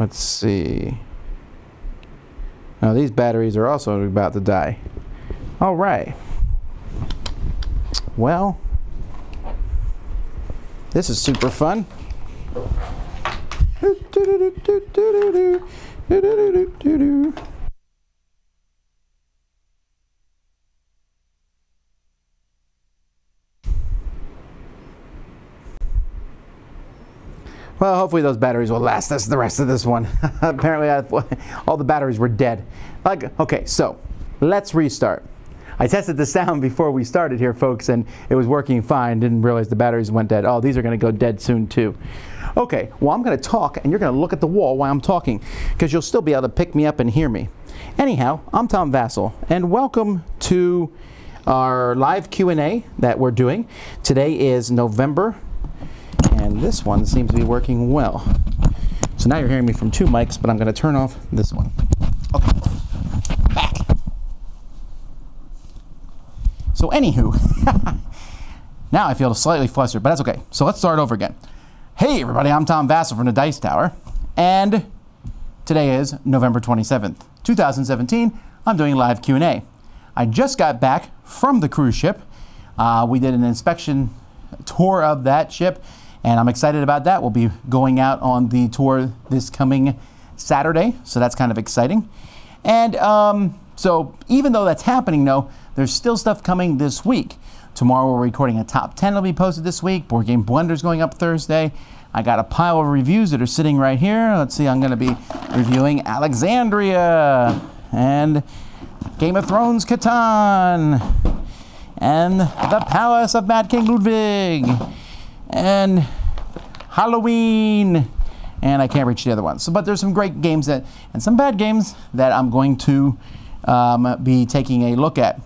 Let's see. Now these batteries are also about to die. All right. Well, this is super fun. Well, hopefully those batteries will last us the rest of this one. Apparently, all the batteries were dead. Okay, so let's restart. I tested the sound before we started here, folks, and it was working fine. Didn't realize the batteries went dead. Oh, these are going to go dead soon, too. Okay, well, I'm going to talk, and you're going to look at the wall while I'm talking, because you'll still be able to pick me up and hear me. Anyhow, I'm Tom Vasel, and welcome to our live Q&A that we're doing. Today is November, and this one seems to be working well. So now you're hearing me from two mics, but I'm going to turn off this one. Okay, back. So anywho, now I feel slightly flustered, but that's okay. So let's start over again. Hey everybody, I'm Tom Vasel from the Dice Tower, and today is November 27th, 2017. I'm doing live Q&A. I just got back from the cruise ship. We did an inspection tour of that ship, and I'm excited about that. We'll be going out on the tour this coming Saturday, so that's kind of exciting. And so even though that's happening, though, there's still stuff coming this week. Tomorrow we're recording a top 10 that'll be posted this week. Board Game Blender's going up Thursday. I got a pile of reviews that are sitting right here. Let's see, I'm going to be reviewing Alexandria and Game of Thrones Catan and The Palace of Mad King Ludwig and Halloween, and I can't reach the other ones. So, but there's some great games and some bad games that I'm going to be taking a look at.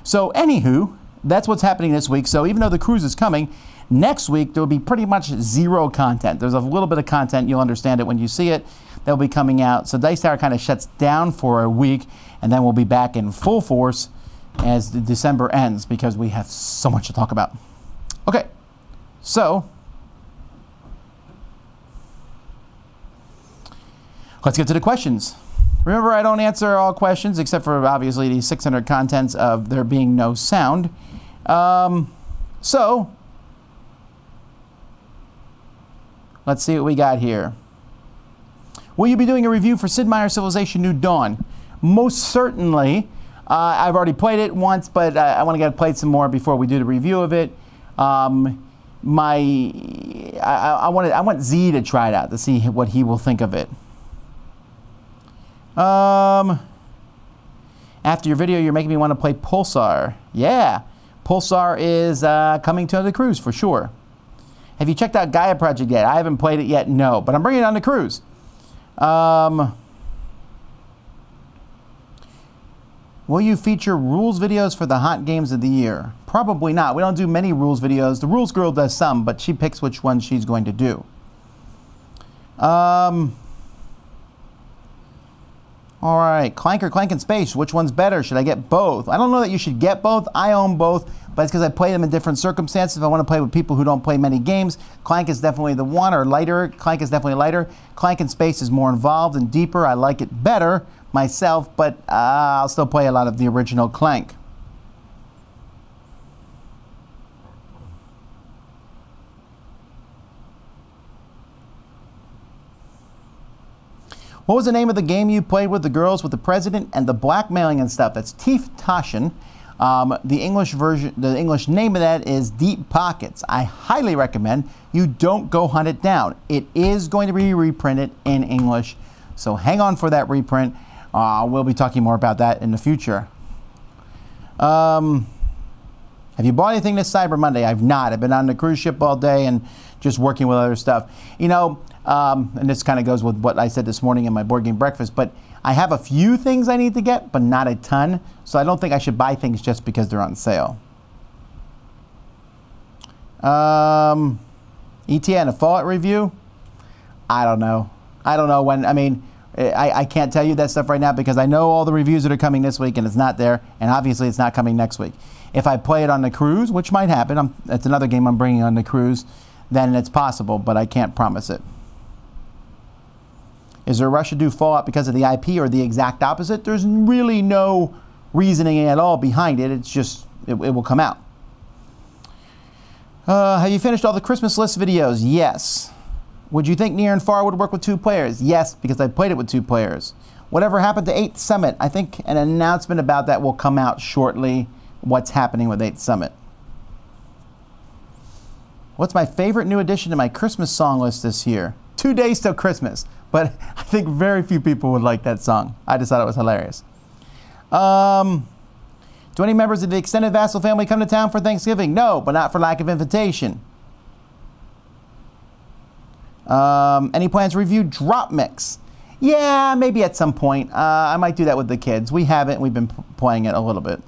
So anywho, that's what's happening this week. So even though the cruise is coming, next week there will be pretty much zero content. There's a little bit of content. You'll understand it when you see it. They'll be coming out. So Dice Tower kind of shuts down for a week, and then we'll be back in full force as December ends because we have so much to talk about. Okay, so let's get to the questions. Remember, I don't answer all questions except for obviously the 600 contents of there being no sound. So let's see what we got here. Will you be doing a review for Sid Meier's Civilization New Dawn? Most certainly. I've already played it once, but I want to get played some more before we do the review of it. I want Z to try it out to see what he will think of it. After your video, you're making me want to play Pulsar. Yeah, Pulsar is coming to the cruise for sure. Have you checked out Gaia Project yet? I haven't played it yet, no, but I'm bringing it on the cruise. Will you feature rules videos for the hot games of the year? Probably not. We don't do many rules videos. The rules girl does some, but she picks which ones she's going to do. All right, Clank or Clank in Space, which one's better? Should I get both? I don't know that you should get both. I own both, but it's because I play them in different circumstances. If I want to play with people who don't play many games, Clank is definitely the one, or lighter. Clank is definitely lighter. Clank in Space is more involved and deeper. I like it better myself, but I'll still play a lot of the original Clank. What was the name of the game you played with the girls with the president and the blackmailing and stuff? That's Teeth Toshin. The English version, the English name of that is Deep Pockets. I highly recommend you don't go hunt it down. It is going to be reprinted in English, so hang on for that reprint. We'll be talking more about that in the future. Have you bought anything this Cyber Monday? I've not. I've been on the cruise ship all day and just working with other stuff. You know, and this kind of goes with what I said this morning in my board game breakfast, but I have a few things I need to get, but not a ton. So I don't think I should buy things just because they're on sale. ETN, a Fallout review? I don't know. I don't know when. I mean, I can't tell you that stuff right now because I know all the reviews that are coming this week and it's not there, and obviously it's not coming next week. If I play it on the cruise, which might happen, that's another game I'm bringing on the cruise, then it's possible, but I can't promise it. Is there a rush to do Fallout because of the IP or the exact opposite? There's really no reasoning at all behind it. It's just, it will come out. Have you finished all the Christmas list videos? Yes. Would you think Near and Far would work with 2 players? Yes, because I played it with 2 players. Whatever happened to 8th Summit? I think an announcement about that will come out shortly. What's happening with 8th Summit? What's my favorite new addition to my Christmas song list this year? 2 Days Till Christmas. But I think very few people would like that song. I just thought it was hilarious. Do any members of the extended Vasel family come to town for Thanksgiving? No, but not for lack of invitation. Any plans to review Drop Mix? Yeah, maybe at some point. I might do that with the kids. We haven't. We've been playing it a little bit.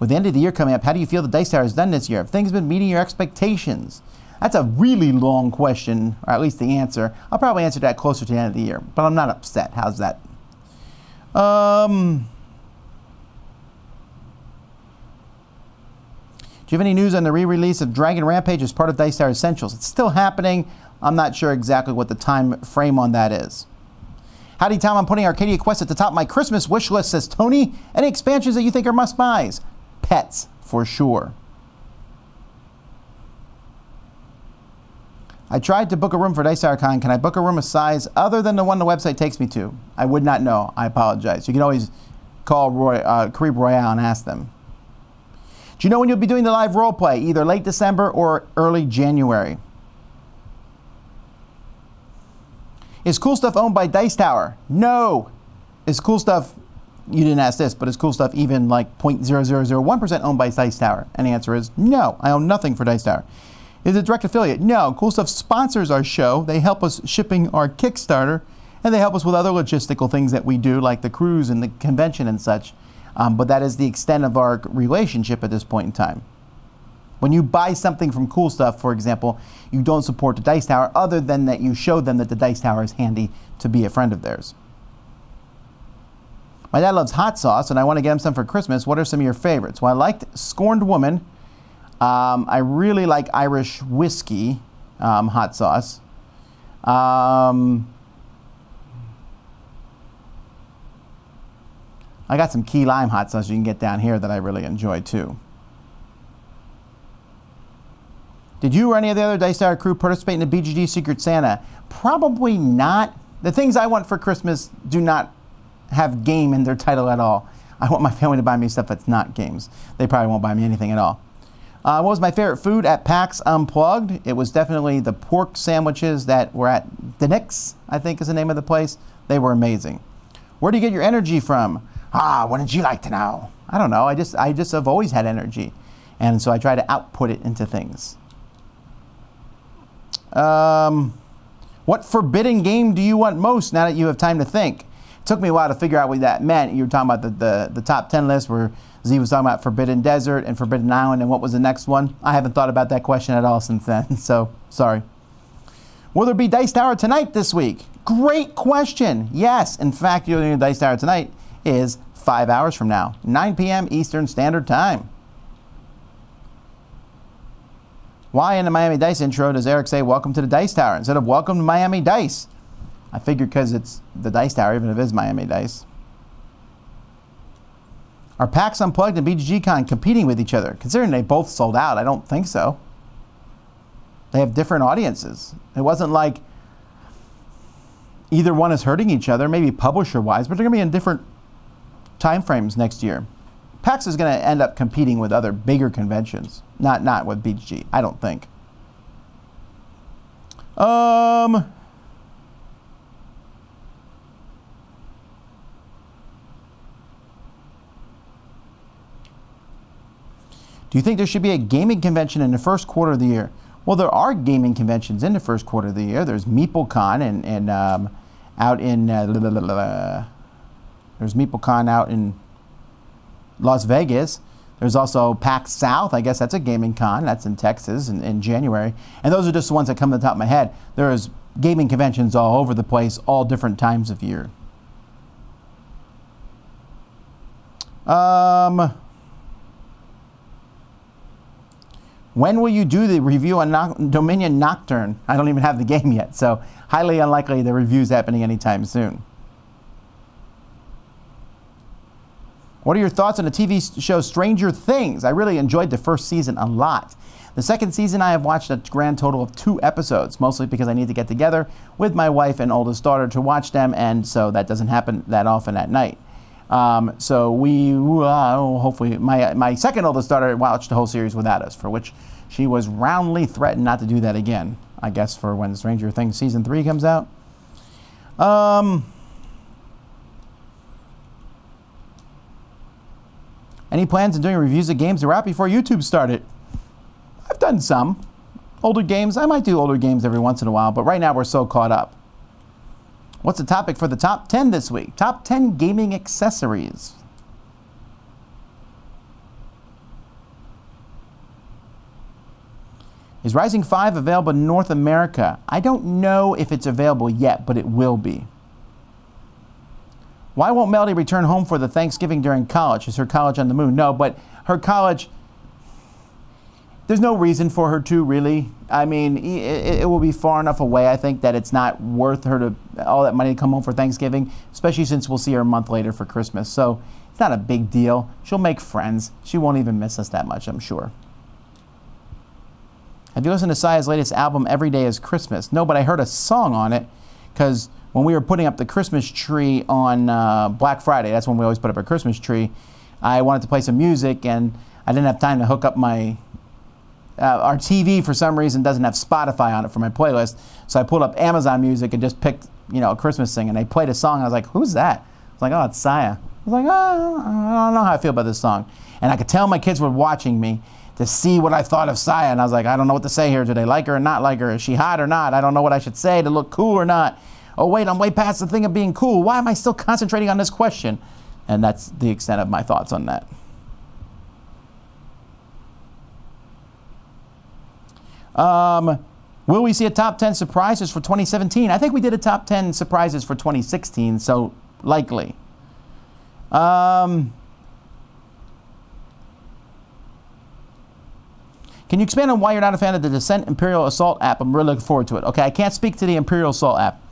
With the end of the year coming up, how do you feel the Dice Tower has done this year? Have things been meeting your expectations? That's a really long question, or at least the answer. I'll probably answer that closer to the end of the year, but I'm not upset. How's that? Do you have any news on the re-release of Dragon Rampage as part of Dice Tower Essentials? It's still happening. I'm not sure exactly what the time frame on that is. Howdy, Tom. I'm putting Arcadia Quest at the top of my Christmas wish list, says Tony. Any expansions that you think are must-buys? Pets, for sure. I tried to book a room for Dice Tower Con. Can I book a room a size other than the one the website takes me to? I would not know. I apologize. You can always call Carib Royale and ask them. Do you know when you'll be doing the live role play? Either late December or early January. Is Cool Stuff owned by Dice Tower? No. Is Cool Stuff, you didn't ask this, but is Cool Stuff even like 0.0001% owned by Dice Tower? And the answer is no. I own nothing for Dice Tower. Is it a direct affiliate? No. Cool Stuff sponsors our show. They help us shipping our Kickstarter, and they help us with other logistical things that we do, like the cruise and the convention and such. But that is the extent of our relationship at this point in time. When you buy something from Cool Stuff, for example, you don't support the Dice Tower, other than that you show them that the Dice Tower is handy to be a friend of theirs. My dad loves hot sauce, and I want to get him some for Christmas. What are some of your favorites? Well, I liked Scorned Woman. I really like Irish whiskey hot sauce. I got some key lime hot sauce you can get down here that I really enjoy too. Did you or any of the other Dice Tower crew participate in the BGG Secret Santa? Probably not. The things I want for Christmas do not have game in their title at all. I want my family to buy me stuff that's not games. They probably won't buy me anything at all. What was my favorite food at PAX Unplugged? It was definitely the pork sandwiches that were at the Nick's, I think is the name of the place. They were amazing. Where do you get your energy from? Wouldn't you like to know? I don't know. I just have always had energy. And so I try to output it into things. What forbidden game do you want most now that you have time to think? It took me a while to figure out what that meant. You were talking about the top 10 list where Z was talking about Forbidden Desert and Forbidden Island, and what was the next one? I haven't thought about that question at all since then, so sorry. Will there be Dice Tower tonight this week? Great question. Yes, in fact, you're doing Dice Tower tonight is 5 hours from now, 9 p.m. Eastern Standard Time. Why in the Miami Dice intro does Eric say welcome to the Dice Tower instead of welcome to Miami Dice? I figured because it's the Dice Tower, even if it is Miami Dice. Are PAX Unplugged and BGG Con competing with each other? Considering they both sold out, I don't think so. They have different audiences. It wasn't like either one is hurting each other, maybe publisher-wise, but they're going to be in different time frames next year. PAX is going to end up competing with other bigger conventions, not with BGG, I don't think. Do you think there should be a gaming convention in the first quarter of the year? Well, there are gaming conventions in the first quarter of the year. There's MeepleCon and out in there's MeepleCon out in Las Vegas. There's also PAX South. I guess that's a gaming con. That's in Texas in January. And those are just the ones that come to the top of my head. There's gaming conventions all over the place, all different times of year. When will you do the review on Dominion Nocturne? I don't even have the game yet, so highly unlikely the review's happening anytime soon. What are your thoughts on the TV show Stranger Things? I really enjoyed the first season a lot. The second season I have watched a grand total of 2 episodes, mostly because I need to get together with my wife and oldest daughter to watch them, and so that doesn't happen that often at night. So we, hopefully, my second oldest daughter watched the whole series without us, for which she was roundly threatened not to do that again, I guess, for when Stranger Things Season 3 comes out. Any plans on doing reviews of games that were out before YouTube started? I've done some. Older games, I might do older games every once in a while, but right now we're so caught up. What's the topic for the top 10 this week? Top 10 gaming accessories. Is Rising 5 available in North America? I don't know if it's available yet, but it will be. Why won't Melody return home for the Thanksgiving during college? Is her college on the moon? No, but her college, there's no reason for her to, really. I mean, it will be far enough away, I think, that it's not worth her to all that money to come home for Thanksgiving, especially since we'll see her a month later for Christmas. So it's not a big deal. She'll make friends. She won't even miss us that much, I'm sure. Have you listened to Sia's latest album, Every Day is Christmas? No, but I heard a song on it, because when we were putting up the Christmas tree on Black Friday, that's when we always put up a Christmas tree, I wanted to play some music, and I didn't have time to hook up my... our TV, for some reason, doesn't have Spotify on it for my playlist, so I pulled up Amazon Music and just picked, a Christmas thing, and they played a song, and I was like, who's that? I was like, oh, it's Sia. I was like, oh, I don't know how I feel about this song. And I could tell my kids were watching me to see what I thought of Sia, and I was like, I don't know what to say here. Do they like her or not like her? Is she hot or not? I don't know what I should say to look cool or not. Oh, wait, I'm way past the thing of being cool. Why am I still concentrating on this question? And that's the extent of my thoughts on that. Will we see a top 10 surprises for 2017? I think we did a top 10 surprises for 2016, so likely. Can you expand on why you're not a fan of the Descent Imperial Assault app? I'm really looking forward to it. Okay, I can't speak to the Imperial Assault app.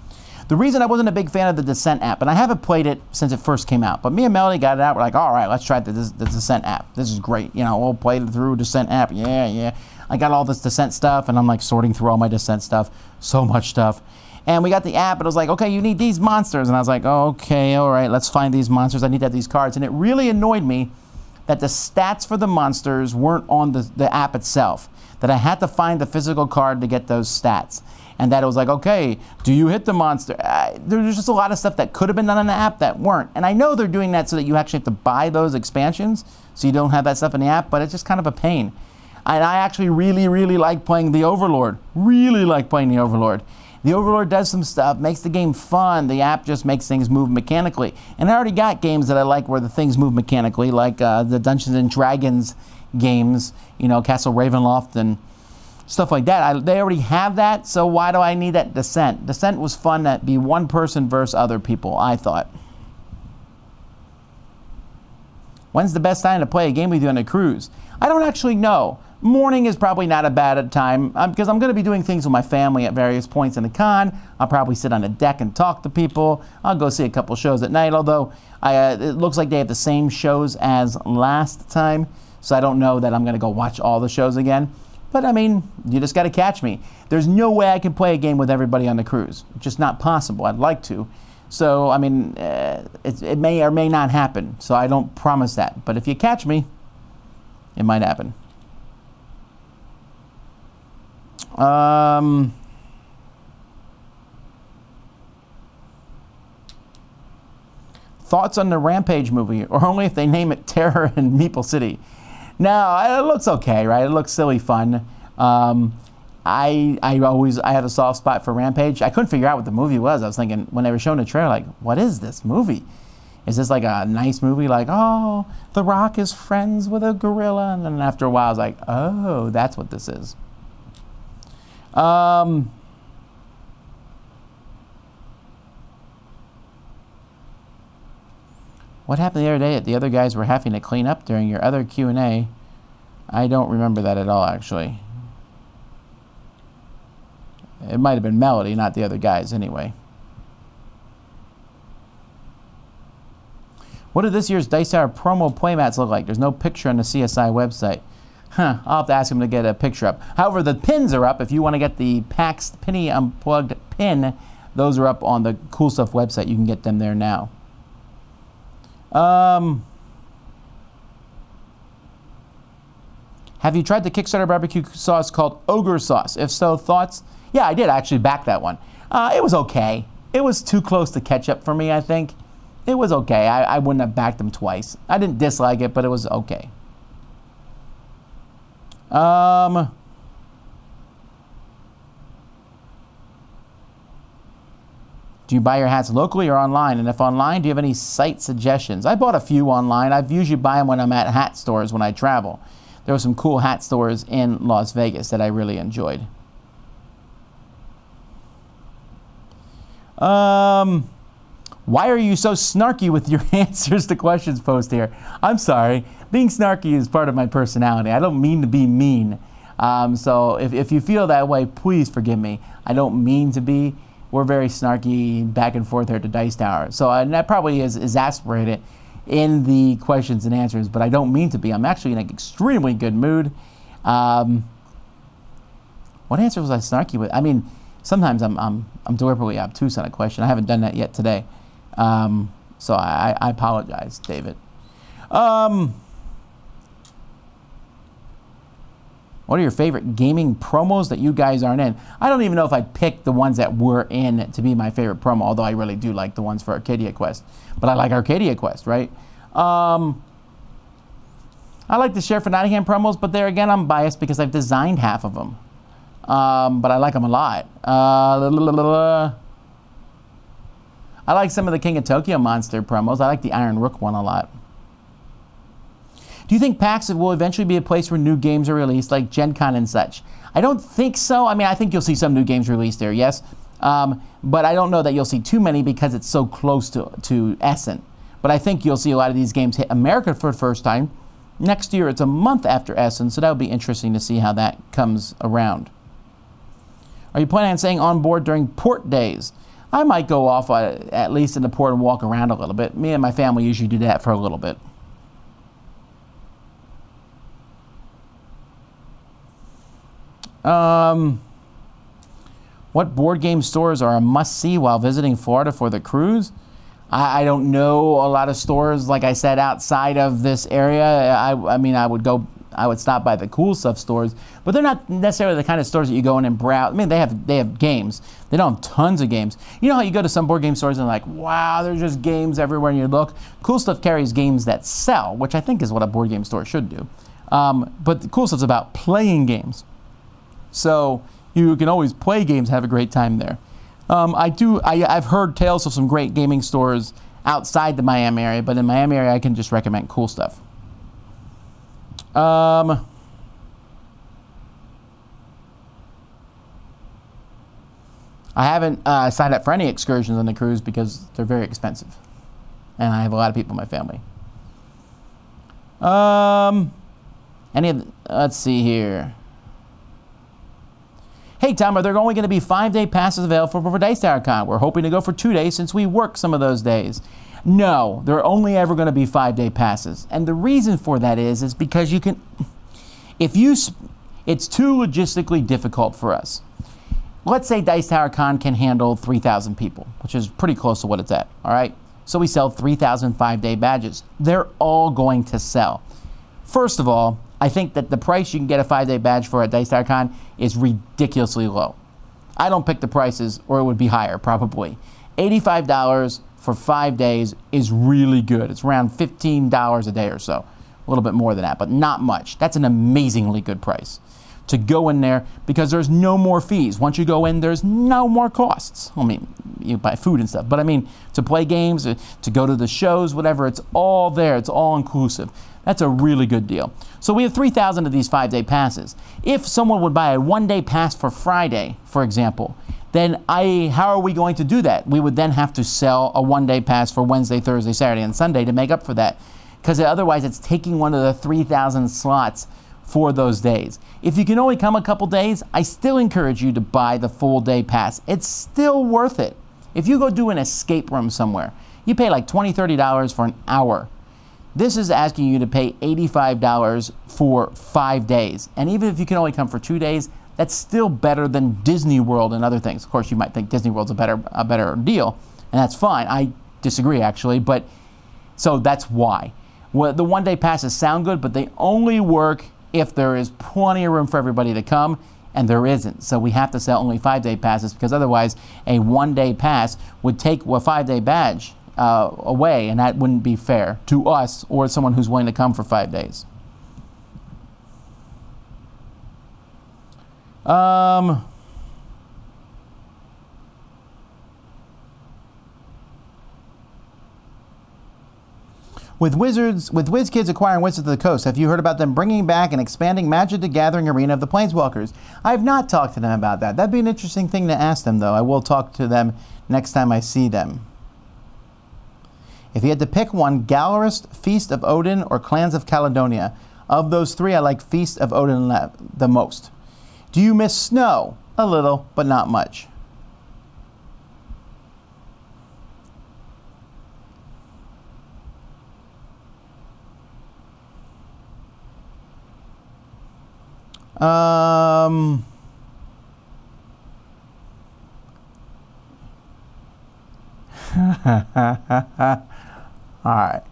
The reason I wasn't a big fan of the Descent app, and I haven't played it since it first came out, but me and Melody got it out. We're like, all right, let's try the Descent app. This is great. We'll play through Descent app. Yeah. I got all this Descent stuff, and I'm like sorting through all my Descent stuff. So much stuff. And we got the app, and it was like, okay, you need these monsters. And I was like, okay, all right, let's find these monsters. I need to have these cards. And it really annoyed me that the stats for the monsters weren't on the app itself, that I had to find the physical card to get those stats. And that it was like, okay, do you hit the monster? There's just a lot of stuff that could have been done on the app that weren't. And I know they're doing that so that you actually have to buy those expansions, so you don't have that stuff in the app, but it's just kind of a pain. And I actually really, really like playing the Overlord. Really like playing the Overlord. The Overlord does some stuff, makes the game fun. The app just makes things move mechanically. And I already got games that I like where the things move mechanically, like the Dungeons and Dragons games, Castle Ravenloft and stuff like that. They already have that, so why do I need that Descent? Descent was fun to be one person versus other people, I thought. When's the best time to play a game with you on a cruise? I don't actually know. Morning is probably not a bad time because I'm going to be doing things with my family at various points in the con. I'll probably sit on a deck and talk to people. I'll go see a couple shows at night, although it looks like they have the same shows as last time, so I don't know that I'm going to go watch all the shows again. But, I mean, you just got to catch me. There's no way I can play a game with everybody on the cruise. It's just not possible. I'd like to. So, I mean, it may or may not happen, so I don't promise that. But if you catch me, it might happen. Thoughts on the Rampage movie, or only if they name it Terror in Meeple City? No, it looks okay, right? It looks silly fun. I had a soft spot for Rampage. I couldn't figure out what the movie was. I was thinking when they were showing the trailer, like, what is this movie? Is this like a nice movie, like, oh, The Rock is friends with a gorilla? And then after a while, I was like, oh, that's what this is. What happened the other day that the other guys were having to clean up during your other Q&A? I don't remember that at all, actually. It might have been Melody, not the other guys, anyway. What do this year's Dice Tower promo playmats look like? There's no picture on the CSI website. Huh, I'll have to ask him to get a picture up. However, the pins are up. If you want to get the PAX Penny Unplugged pin, those are up on the Cool Stuff website. You can get them there now. Have you tried the Kickstarter barbecue sauce called Ogre Sauce? If so, thoughts? Yeah, I did actually back that one. It was okay. It was too close to ketchup for me, I think. It was okay. I wouldn't have backed them twice. I didn't dislike it, but it was okay. Do you buy your hats locally or online? And if online, do you have any site suggestions? I bought a few online. I usually buy them when I'm at hat stores when I travel. There were some cool hat stores in Las Vegas that I really enjoyed. Why are you so snarky with your answers to questions post here? I'm sorry. Being snarky is part of my personality. I don't mean to be mean. So if you feel that way, please forgive me. I don't mean to be. We're very snarky back and forth here at the Dice Tower. So and that probably is exasperated in the questions and answers, but I don't mean to be. I'm actually in an extremely good mood. What answer was I snarky with? I mean, sometimes I'm deliberately obtuse on a question. I haven't done that yet today. So I apologize, David. What are your favorite gaming promos that you guys aren't in? I don't even know if I'd pick the ones that were in to be my favorite promo, although I really do like the ones for Arcadia Quest. But I like Arcadia Quest, right? I like the Sheriff of Nottingham promos, but there again, I'm biased because I've designed half of them. But I like them a lot. I like some of the King of Tokyo Monster promos. I like the Iron Rook one a lot. Do you think PAX will eventually be a place where new games are released, like Gen Con and such? I don't think so. I mean, I think you'll see some new games released there, yes. But I don't know that you'll see too many because it's so close to Essen. But I think you'll see a lot of these games hit America for the first time. Next year, it's a month after Essen, so that would be interesting to see how that comes around. Are you planning on staying on board during port days? I might go off at least in the port and walk around a little bit. Me and my family usually do that for a little bit. What board game stores are a must-see while visiting Florida for the cruise? I don't know a lot of stores, like I said, outside of this area. I mean, I would stop by the Cool Stuff stores, but they're not necessarily the kind of stores that you go in and browse. I mean, they have games. They don't have tons of games. You know how you go to some board game stores and like, wow, there's just games everywhere and you look. Cool Stuff carries games that sell, which I think is what a board game store should do. But the Cool Stuff's about playing games. So you can always play games, have a great time there. I've heard tales of some great gaming stores outside the Miami area, but in Miami area, I can just recommend Cool Stuff. I haven't signed up for any excursions on the cruise because they're very expensive. And I have a lot of people in my family. Let's see here. Hey, Tom, are there only going to be 5-day passes available for Dice Tower Con? We're hoping to go for 2 days since we work some of those days. No, there are only ever going to be 5-day passes. And the reason for that is because you can, it's too logistically difficult for us. Let's say Dice Tower Con can handle 3,000 people, which is pretty close to what it's at, all right? So we sell 3,000 5-day badges. They're all going to sell. First of all, I think that the price you can get a 5-day badge for at Dice Tower Con is ridiculously low. I don't pick the prices, or it would be higher, probably. $85 for 5 days is really good. It's around $15 a day or so. A little bit more than that, but not much. That's an amazingly good price to go in there because there's no more fees. Once you go in, there's no more costs. I mean, you buy food and stuff, but I mean, to play games, to go to the shows, whatever, it's all there. It's all inclusive. That's a really good deal. So we have 3,000 of these 5-day passes. If someone would buy a 1-day pass for Friday, for example, then how are we going to do that? We would then have to sell a 1-day pass for Wednesday, Thursday, Saturday, and Sunday to make up for that. Because otherwise it's taking one of the 3,000 slots for those days. If you can only come a couple days, I still encourage you to buy the full day pass. It's still worth it. If you go do an escape room somewhere, you pay like $20, $30 for an hour. This is asking you to pay $85 for 5 days. And even if you can only come for 2 days, that's still better than Disney World and other things. Of course, you might think Disney World's a better deal, and that's fine. I disagree, actually, but so that's why. Well, the one-day passes sound good, but they only work if there is plenty of room for everybody to come, and there isn't. So we have to sell only 5-day passes, because otherwise a one-day pass would take a 5-day badge away, and that wouldn't be fair to us or someone who's willing to come for 5 days. With WizKids acquiring Wizards of the Coast, have you heard about them bringing back and expanding Magic the Gathering Arena of the Planeswalkers? I have not talked to them about that. That'd be an interesting thing to ask them, though. I will talk to them next time I see them. If you had to pick one, Gallerist, Feast of Odin, or Clans of Caledonia. Of those three, I like Feast of Odin the most. Do you miss snow? A little, but not much. All right.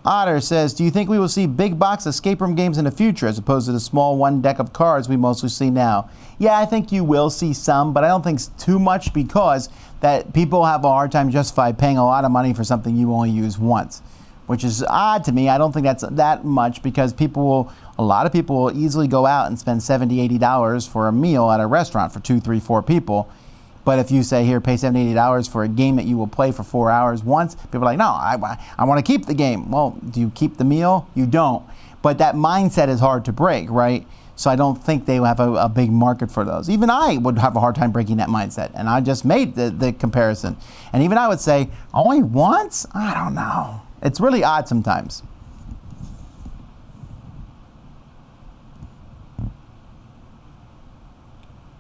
Otter says, do you think we will see big box escape room games in the future as opposed to the small one deck of cards we mostly see now? Yeah, I think you will see some, but I don't think too much, because that people have a hard time justifying paying a lot of money for something you only use once, which is odd to me. I don't think that's that much, because a lot of people will easily go out and spend $70, $80 for a meal at a restaurant for 2, 3, 4 people. But if you say, here, pay $70, $80 for a game that you will play for 4 hours once, people are like, no, I want to keep the game. Well, do you keep the meal? You don't. But that mindset is hard to break, right? So I don't think they have a big market for those. Even I would have a hard time breaking that mindset. And I just made the comparison. And even I would say, only once? I don't know. It's really odd sometimes.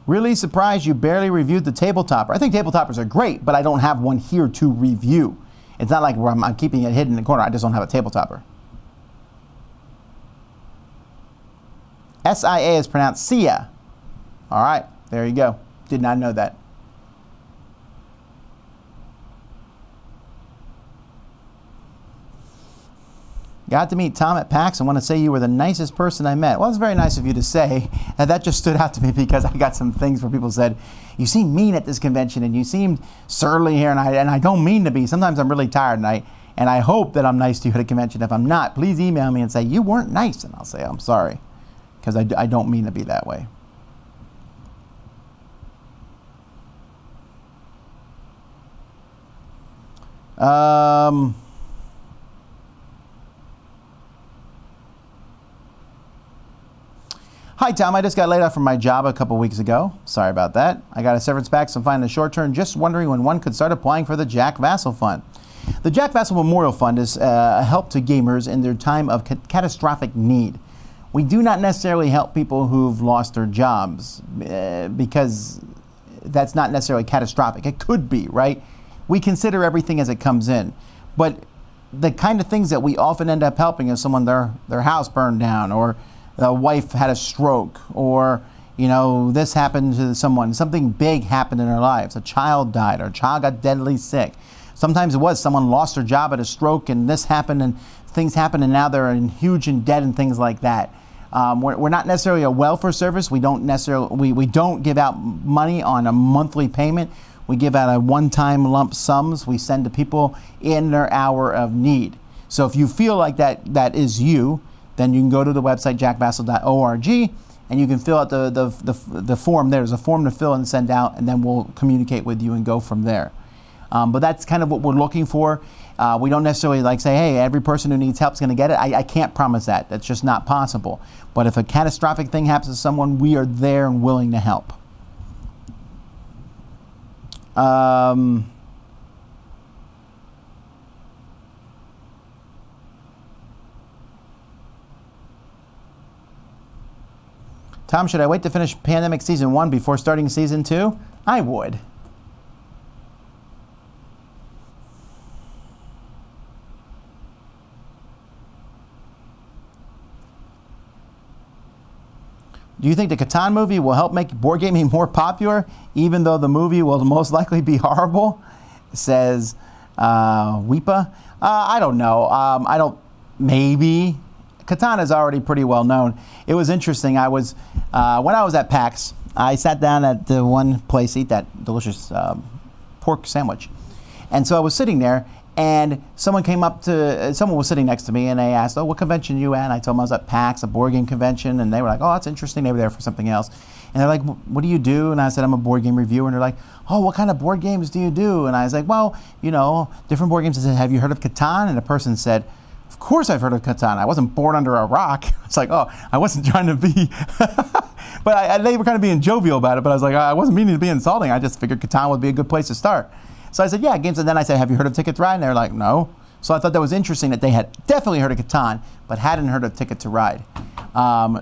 Really surprised you barely reviewed the tabletopper. I think tabletoppers are great, but I don't have one here to review. It's not like where I'm keeping it hidden in the corner. I just don't have a tabletopper. S-I-A is pronounced Sia. All right, there you go. Did not know that. Got to meet Tom at PAX and want to say you were the nicest person I met. Well, it's very nice of you to say. And that just stood out to me because I got some things where people said, you seem mean at this convention and you seemed surly here, and I don't mean to be. Sometimes I'm really tired, and I hope that I'm nice to you at a convention. If I'm not, please email me and say, you weren't nice. And I'll say, I'm sorry, because I don't mean to be that way. Hi, Tom. I just got laid off from my job a couple weeks ago. Sorry about that. I got a severance package, so I'm finding the short term. Just wondering when one could start applying for the Jack Vasel Fund. The Jack Vasel Memorial Fund is a help to gamers in their time of catastrophic need. We do not necessarily help people who've lost their jobs because that's not necessarily catastrophic. It could be, right? We consider everything as it comes in. But the kind of things that we often end up helping is someone, their house burned down, or the wife had a stroke, or, you know, this happened to someone. Something big happened in their lives. A child died, or a child got deadly sick. Sometimes it was someone lost their job at a stroke, and this happened, and things happened, and now they're huge in debt and things like that. We're not necessarily a welfare service. We don't necessarily we don't give out money on a monthly payment. We give out a one-time lump sums we send to people in their hour of need. So if you feel like that is you, then you can go to the website jackvasel.org and you can fill out the form there. There's a form to fill and send out, and then we'll communicate with you and go from there. But that's kind of what we're looking for. We don't necessarily like say, hey, every person who needs help is going to get it. I can't promise that. That's just not possible. But if a catastrophic thing happens to someone, we are there and willing to help. Tom, should I wait to finish Pandemic Season 1 before starting Season 2? I would. Do you think the Catan movie will help make board gaming more popular, even though the movie will most likely be horrible? Says Weepa. I don't know. Maybe. Catan is already pretty well known. It was interesting. I was when I was at PAX, I sat down at the one place to eat that delicious pork sandwich, and so I was sitting there, and someone was sitting next to me, and they asked, "Oh, what convention are you at?" And I told them I was at PAX, a board game convention, and they were like, "Oh, that's interesting." They were there for something else, and they're like, "What do you do?" And I said, "I'm a board game reviewer." And they're like, "Oh, what kind of board games do you do?" And I was like, "Well, different board games." I said, "Have you heard of Catan?" And the person said, "Of course I've heard of Catan. I wasn't born under a rock." It's like, oh, I wasn't trying to be, but they were kind of being jovial about it. But I was like, I wasn't meaning to be insulting. I just figured Catan would be a good place to start. So I said, yeah, games. And then I said, have you heard of Ticket to Ride? And they were like, no. So I thought that was interesting that they had definitely heard of Catan, but hadn't heard of Ticket to Ride.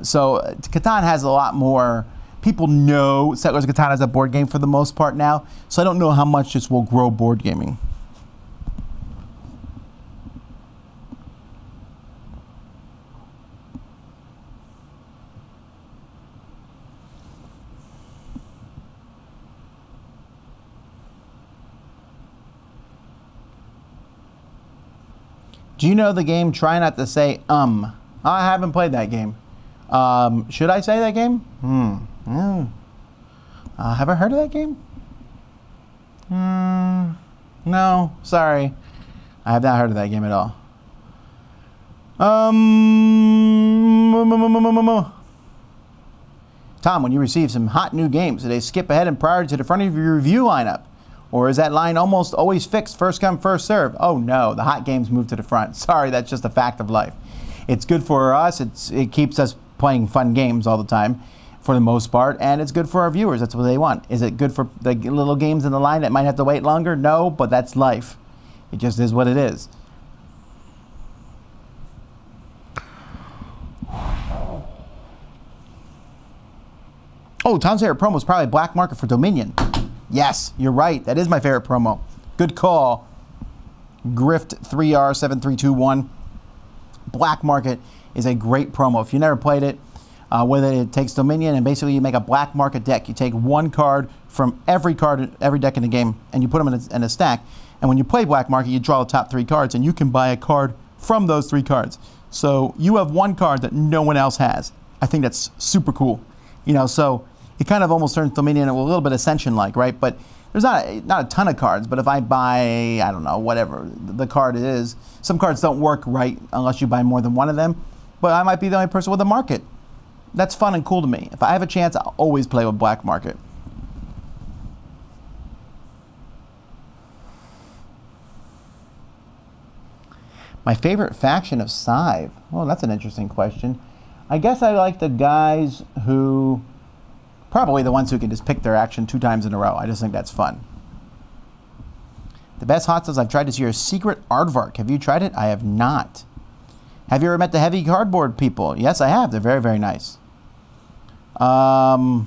So Catan has a lot more, people know Settlers of Catan as a board game for the most part now. So I don't know how much this will grow board gaming. Do you know the game Try Not to Say I haven't played that game. Should I say that game? Have I heard of that game? No, sorry. I have not heard of that game at all. Tom, when you receive some hot new games, do they skip ahead and prior to the front of your review lineup? Or is that line almost always fixed, first come, first serve? Oh no, the hot games move to the front. Sorry, that's just a fact of life. It's good for us. It keeps us playing fun games all the time, for the most part, and it's good for our viewers. That's what they want. Is it good for the little games in the line that might have to wait longer? No, but that's life. It just is what it is. Oh, Tom's favorite promo is probably Black Market for Dominion. Yes, you're right. That is my favorite promo. Good call. Grift 3R7321. Black Market is a great promo. If you never played it, with it takes Dominion, and basically you make a Black Market deck. You take one card from every deck in the game, and you put them in a stack. And when you play Black Market, you draw the top 3 cards, and you can buy a card from those 3 cards. So you have one card that no one else has. I think that's super cool. So it kind of almost turns Dominion into a little bit Ascension-like, right? But there's not a ton of cards. But if I buy, I don't know, whatever the card is, some cards don't work right unless you buy more than one of them. But I might be the only person with a market. That's fun and cool to me. If I have a chance, I'll always play with Black Market. My favorite faction of Scythe? Well, that's an interesting question. I guess I like the guys who... Probably the ones who can just pick their action 2 times in a row. I just think that's fun. The best hot sauce I've tried is your Secret Aardvark. Have you tried it? I have not. Have you ever met the heavy cardboard people? Yes, I have. They're very, very nice. The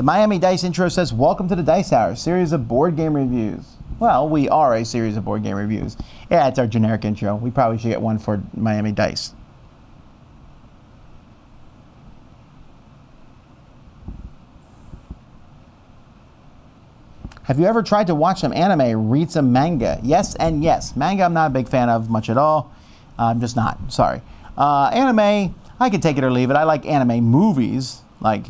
Miami Dice intro says, welcome to the Dice Hour, series of board game reviews. Well, we are a series of board game reviews. Yeah, it's our generic intro. We probably should get one for Miami Dice. Have you ever tried to watch some anime, read some manga? Yes and yes. Manga I'm not a big fan of much at all. I'm just not. Sorry. Anime, I can take it or leave it. I like anime movies, like,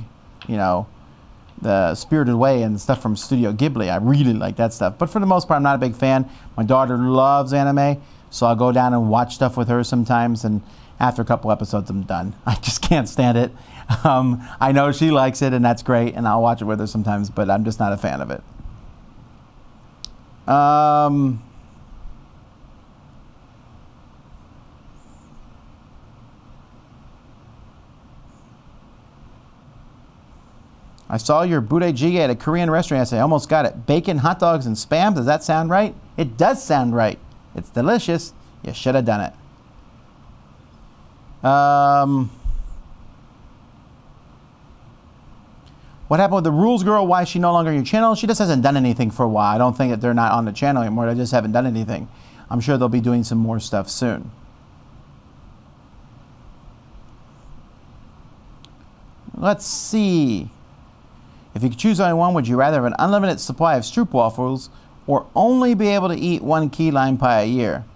the Spirited Away and stuff from Studio Ghibli. I really like that stuff. But for the most part, I'm not a big fan. My daughter loves anime, so I'll go down and watch stuff with her sometimes, and after a couple episodes, I'm done. I just can't stand it. I know she likes it, and that's great, and I'll watch it with her sometimes, but I'm just not a fan of it. I saw your budae at a Korean restaurant. I almost got it. Bacon, hot dogs, and Spam. Does that sound right? It does sound right. It's delicious. You should have done it. What happened with the Rules Girl? Why is she no longer on your channel? She just hasn't done anything for a while. I don't think that they're not on the channel anymore. They just haven't done anything. I'm sure they'll be doing some more stuff soon. Let's see. If you could choose only one, would you rather have an unlimited supply of stroopwafels or only be able to eat one key lime pie a year?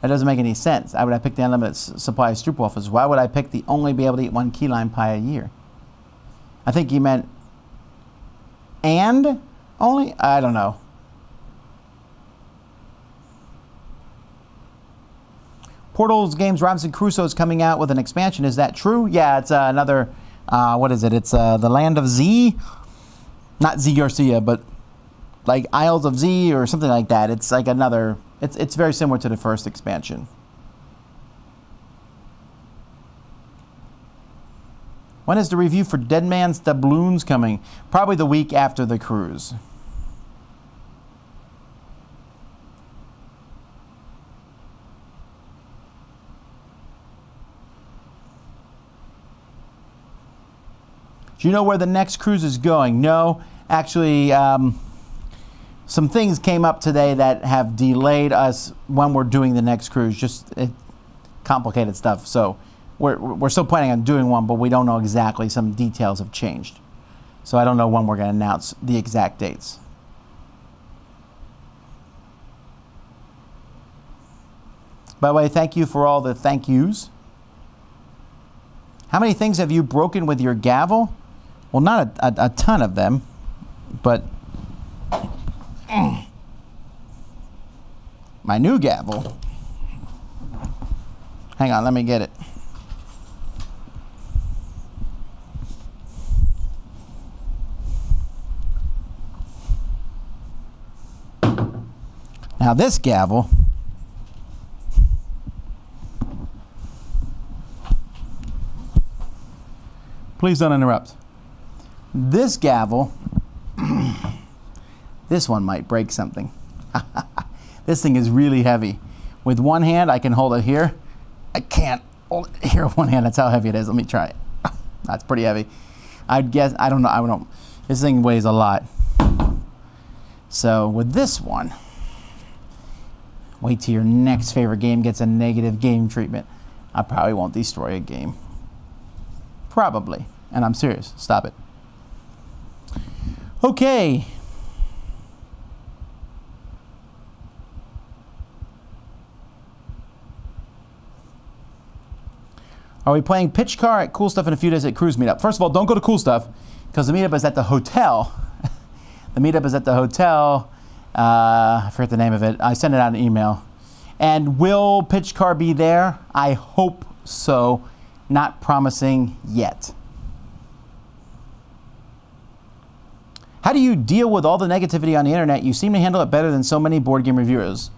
That doesn't make any sense. Why would I pick the unlimited supply of stroopwafels? Why would I pick the only be able to eat one key lime pie a year? I think you meant and only? I don't know. Portals Games Robinson Crusoe is coming out with an expansion. Is that true? Yeah, it's another, what is it? It's the Land of Z. Not Z Garcia, but like Isles of Z or something like that. It's like another, it's very similar to the first expansion. When is the review for Dead Man's Doubloons coming? Probably the week after the cruise. Do you know where the next cruise is going? No, actually, some things came up today that have delayed us when we're doing the next cruise. Just complicated stuff. So we're still planning on doing one, but we don't know exactly. Some details have changed. So I don't know when we're going to announce the exact dates. By the way, thank you for all the thank yous. How many things have you broken with your gavel? Well, not a ton of them, but my new gavel. Hang on, let me get it. Now this gavel please don't interrupt. This gavel, this one might break something. This thing is really heavy. With one hand, I can hold it here. I can't hold it here with one hand. That's how heavy it is. Let me try it. That's pretty heavy. I'd guess, I don't know. This thing weighs a lot. So with this one, wait till your next favorite game gets a negative game treatment. I probably won't destroy a game. Probably. And I'm serious. Stop it. Okay. Are we playing pitch car at Cool Stuff in a few days at Cruise Meetup? First of all, don't go to Cool Stuff because the meetup is at the hotel. The meetup is at the hotel. I forget the name of it. I sent it out an email. And will pitch car be there? I hope so. Not promising yet. How do you deal with all the negativity on the internet? You seem to handle it better than so many board game reviewers.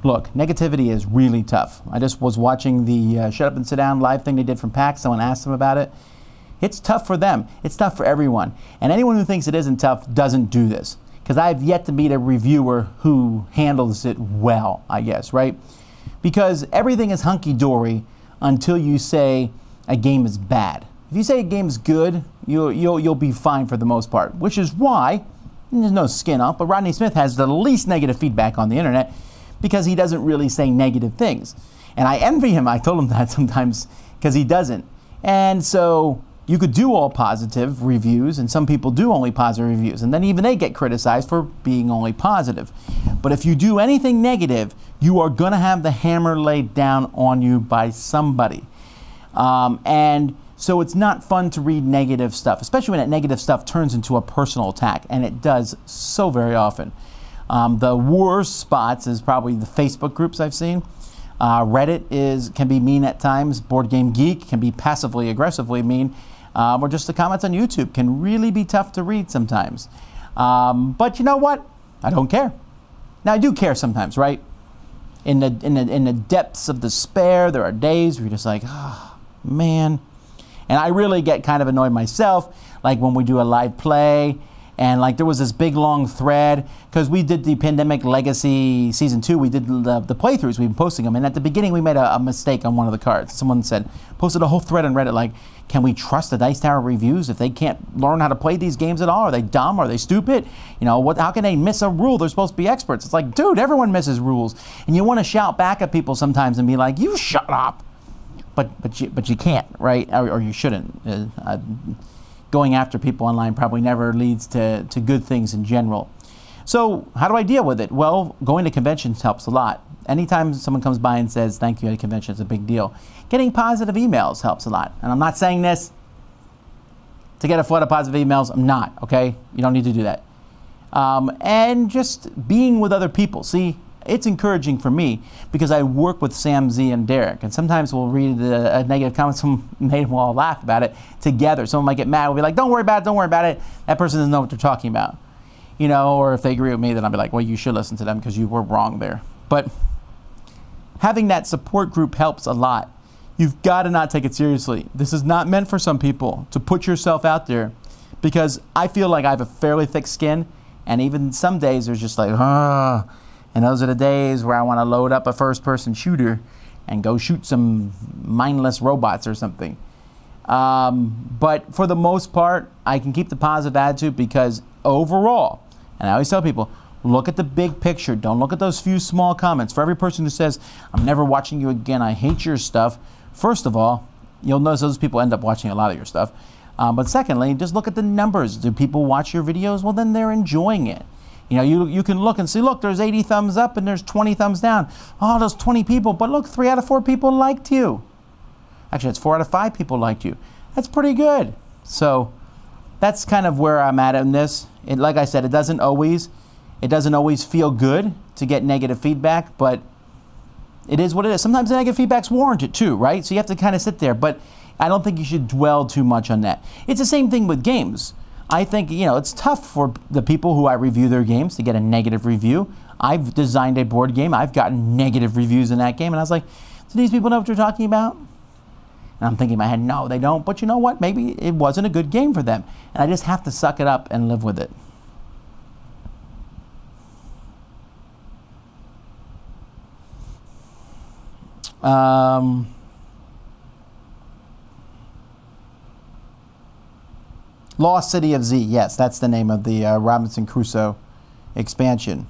Look, negativity is really tough. I just was watching the Shut Up and Sit Down live thing they did from PAX. Someone asked them about it. It's tough for them. It's tough for everyone. And anyone who thinks it isn't tough doesn't do this. Because I've yet to meet a reviewer who handles it well, I guess, right? Because everything is hunky-dory until you say a game is bad. If you say a game's good, you'll be fine for the most part, which is why, there's no skin up, but Rodney Smith has the least negative feedback on the internet because he doesn't really say negative things. And I envy him. I told him that sometimes because he doesn't. And so you could do all positive reviews, and some people do only positive reviews, and then even they get criticized for being only positive. But if you do anything negative, you are going to have the hammer laid down on you by somebody. And so it's not fun to read negative stuff, especially when that negative stuff turns into a personal attack, and it does so very often. The worst spots is probably the Facebook groups I've seen. Reddit can be mean at times. Board Game Geek can be passively aggressively mean. Or just the comments on YouTube can really be tough to read sometimes. But you know what? I don't care. Now I do care sometimes, right? In the depths of despair, there are days where you're just like, oh, man. And I really get kind of annoyed myself, like when we do a live play And like there was this big long thread because we did the Pandemic Legacy Season 2. We did the playthroughs. We've been posting them. And at the beginning, we made a mistake on one of the cards. Someone posted a whole thread on Reddit like, can we trust the Dice Tower reviews if they can't learn how to play these games at all? Are they dumb? Are they stupid? You know, how can they miss a rule? They're supposed to be experts. It's like, dude, everyone misses rules. And you want to shout back at people sometimes and be like, you shut up. But you can't, right? Or you shouldn't. Going after people online probably never leads to good things in general. So how do I deal with it? Well, going to conventions helps a lot. Anytime someone comes by and says thank you at a convention, it's a big deal. Getting positive emails helps a lot. And I'm not saying this to get a flood of positive emails. I'm not, okay? You don't need to do that. And just being with other people. See, it's encouraging for me because I work with Sam, Z, and Derek. And sometimes we'll read a negative comment. Someone made them all laugh about it together. Someone might get mad. We'll be like, don't worry about it, don't worry about it. That person doesn't know what they're talking about. You know, or if they agree with me, then I'll be like, well, you should listen to them because you were wrong there. But having that support group helps a lot. You've got to not take it seriously. This is not meant for some people to put yourself out there because I feel like I have a fairly thick skin, and even some days there's just like, and those are the days where I want to load up a first-person shooter and go shoot some mindless robots or something. But for the most part, I can keep the positive attitude because overall, and I always tell people, look at the big picture. Don't look at those few small comments. For every person who says, I'm never watching you again, I hate your stuff, first of all, you'll notice those people end up watching a lot of your stuff. But secondly, just look at the numbers. Do people watch your videos? Well, then they're enjoying it. You know, you can look and see, look, there's 80 thumbs up and there's 20 thumbs down. Oh, those 20 people, but look, 3 out of 4 people liked you. Actually, it's 4 out of 5 people liked you. That's pretty good. So that's kind of where I'm at in this. Like I said, it doesn't always feel good to get negative feedback, but it is what it is. Sometimes the negative feedback's warranted too, right? So you have to kind of sit there, but I don't think you should dwell too much on that. It's the same thing with games. I think, you know, it's tough for the people who I review their games to get a negative review. I've designed a board game. I've gotten negative reviews in that game, and I was like, do these people know what they're talking about? And I'm thinking in my head, no, they don't. But you know what? Maybe it wasn't a good game for them. And I just have to suck it up and live with it. Lost City of Z. Yes, that's the name of the Robinson Crusoe expansion.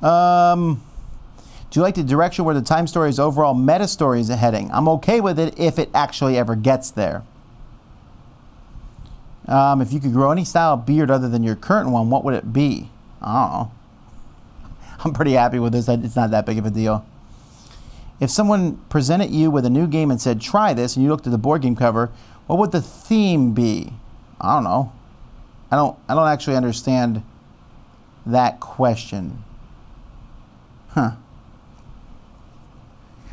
Do you like the direction where the Time Story's overall meta story is heading? I'm okay with it if it actually ever gets there. If you could grow any style of beard other than your current one, what would it be? I don't know. I'm pretty happy with this. It's not that big of a deal. If someone presented you with a new game and said, try this, and you looked at the board game cover, what would the theme be? I don't know. I don't actually understand that question. Huh.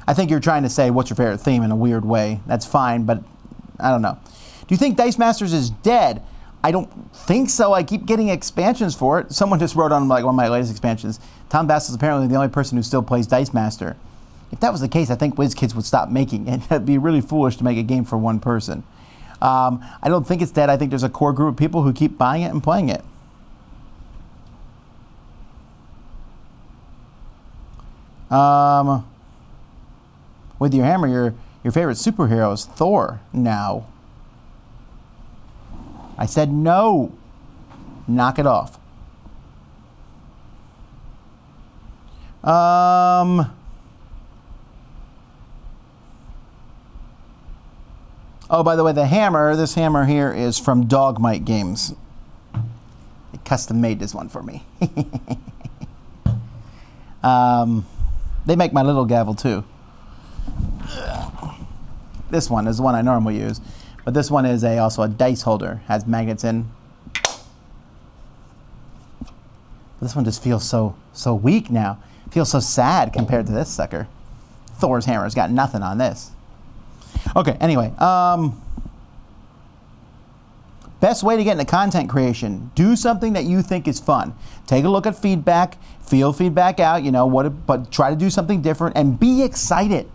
I think you're trying to say, what's your favorite theme in a weird way. That's fine, but I don't know. Do you think Dice Masters is dead? I don't think so. I keep getting expansions for it. Someone just wrote on like one of my latest expansions, Tom Vasel is apparently the only person who still plays Dice Master. If that was the case, I think WizKids would stop making it. It'd be really foolish to make a game for one person. I don't think it's dead. I think there's a core group of people who keep buying it and playing it. With your hammer, your favorite superhero is Thor now. I said no. Knock it off. Oh, by the way, this hammer here is from Dogmite Games. They custom made this one for me. They make my little gavel too. This one is the one I normally use, but this one is also a dice holder. Has magnets in. This one just feels so weak now. It feels so sad compared to this sucker. Thor's hammer's got nothing on this. Okay, anyway, best way to get into content creation: do something that you think is fun. Take a look at feedback, feel feedback out, you know, but try to do something different and be excited.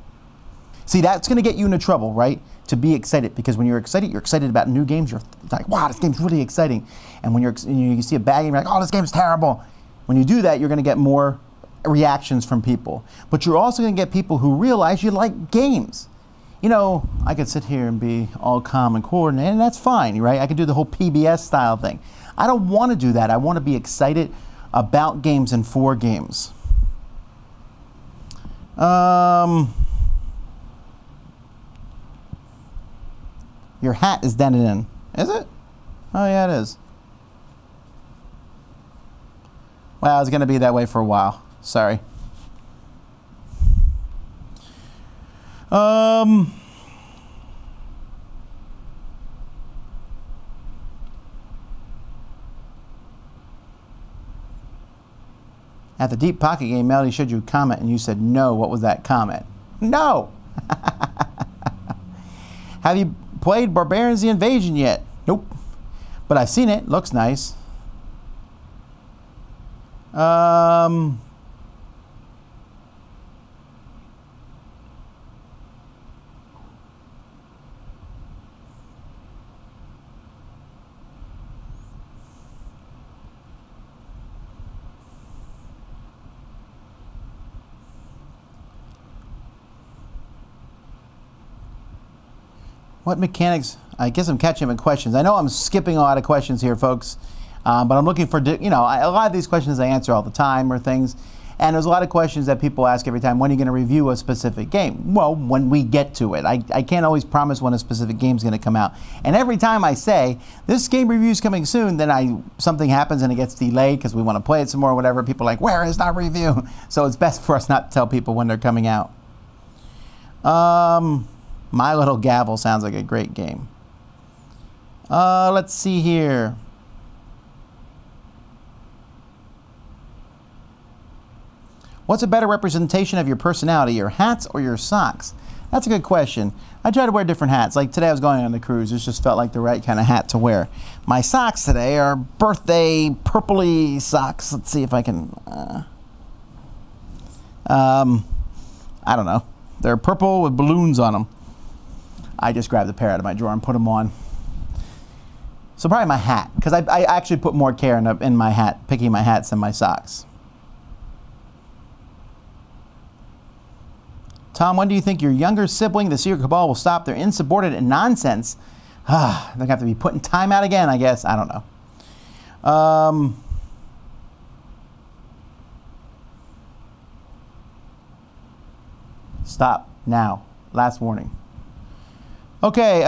See, that's going to get you into trouble, right? To be excited, because when you're excited about new games, you're like, wow, this game's really exciting. And when you see a bad game, you're like, oh, this game's terrible. When you do that, you're going to get more reactions from people. But you're also going to get people who realize you like games. You know, I could sit here and be all calm and coordinated, and that's fine, right? I could do the whole PBS style thing. I don't want to do that. I want to be excited about games and for games. Your hat is dented in. Is it? Oh, yeah, it is. Well, it's going to be that way for a while. Sorry. At the Deep Pocket game, Melody showed you a comment and you said no. What was that comment? No! Have you played Barbarians the Invasion yet? Nope. But I've seen it. Looks nice. What mechanics? I guess I'm catching up in questions. I know I'm skipping a lot of questions here, folks, but I'm looking for, you know, a lot of these questions I answer all the time or things, and there's a lot of questions that people ask every time. When are you going to review a specific game? Well, when we get to it. I can't always promise when a specific game is going to come out. And every time I say, this game review is coming soon, then something happens and it gets delayed because we want to play it some more or whatever. People are like, where is that review? So it's best for us not to tell people when they're coming out. My Little Gavel sounds like a great game. Let's see here. What's a better representation of your personality, your hats or your socks? That's a good question. I try to wear different hats. Like today I was going on the cruise. It just felt like the right kind of hat to wear. My socks today are birthday purpley socks. Let's see if I can... I don't know. They're purple with balloons on them. I just grabbed a pair out of my drawer and put them on. So probably my hat, because I actually put more care in my hat, picking my hats than my socks. Tom, when do you think your younger sibling, the Secret Cabal, will stop their insubordinate nonsense? They're going to have to be putting time out again, I guess. I don't know. Stop now. Last warning. Okay, you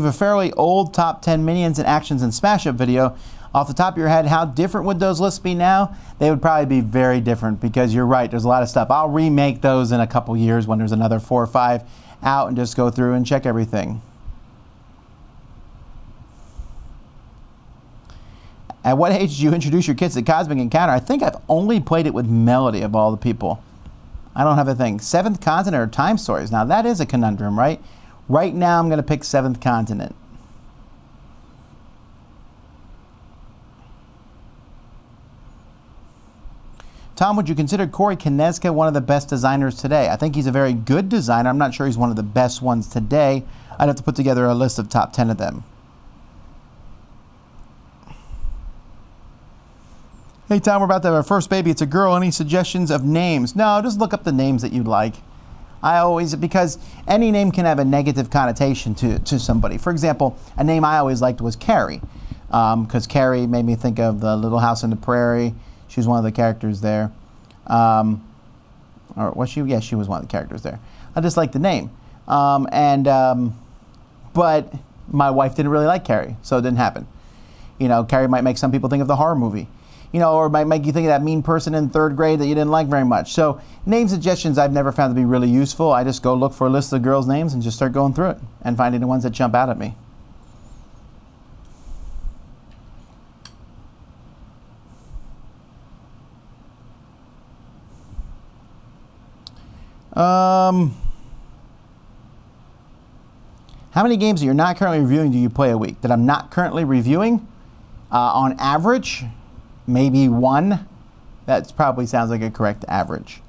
have a fairly old top 10 Minions and Actions and Smash Up video. Off the top of your head, how different would those lists be now? They would probably be very different because you're right, there's a lot of stuff. I'll remake those in a couple years when there's another 4 or 5 out and just go through and check everything. At what age did you introduce your kids to Cosmic Encounter? I think I've only played it with Melody of all the people. I don't have a thing. Seventh Continent or Time Stories? Now that is a conundrum, right? Right now I'm going to pick Seventh Continent. Tom, would you consider Corey Konieczka one of the best designers today? I think he's a very good designer. I'm not sure he's one of the best ones today. I'd have to put together a list of top 10 of them. Hey Tom, we're about to have our first baby. It's a girl. Any suggestions of names? No, just look up the names that you like. Because any name can have a negative connotation to somebody. For example, a name I always liked was Carrie, because Carrie made me think of the Little House on the Prairie. She was one of the characters there. Or was she? Yeah, she was one of the characters there. I just liked the name. But my wife didn't really like Carrie, so it didn't happen. You know, Carrie might make some people think of the horror movie. You know, or might make you think of that mean person in 3rd grade that you didn't like very much. So name suggestions I've never found to be really useful. I just go look for a list of girls' names and just start going through it and finding the ones that jump out at me. How many games that you're not currently reviewing do you play a week? That I'm not currently reviewing? On average, maybe 1. That probably sounds like a correct average.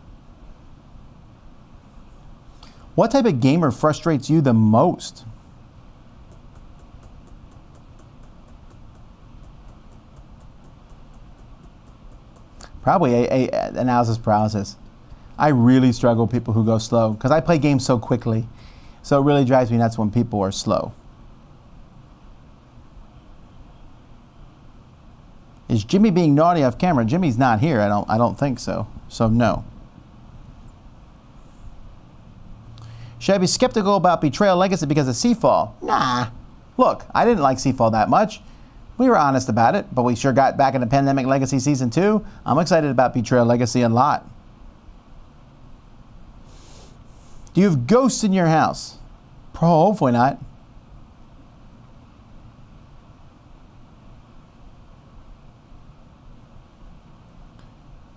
What type of gamer frustrates you the most? Probably a analysis paralysis. I really struggle with people who go slow because I play games so quickly. So it really drives me nuts when people are slow. Is Jimmy being naughty off camera? Jimmy's not here. I don't think so. So no. Should I be skeptical about Betrayal Legacy because of Seafall? Nah. Look, I didn't like Seafall that much. We were honest about it, but we sure got back into Pandemic Legacy Season 2. I'm excited about Betrayal Legacy a lot. Do you have ghosts in your house? Hopefully not.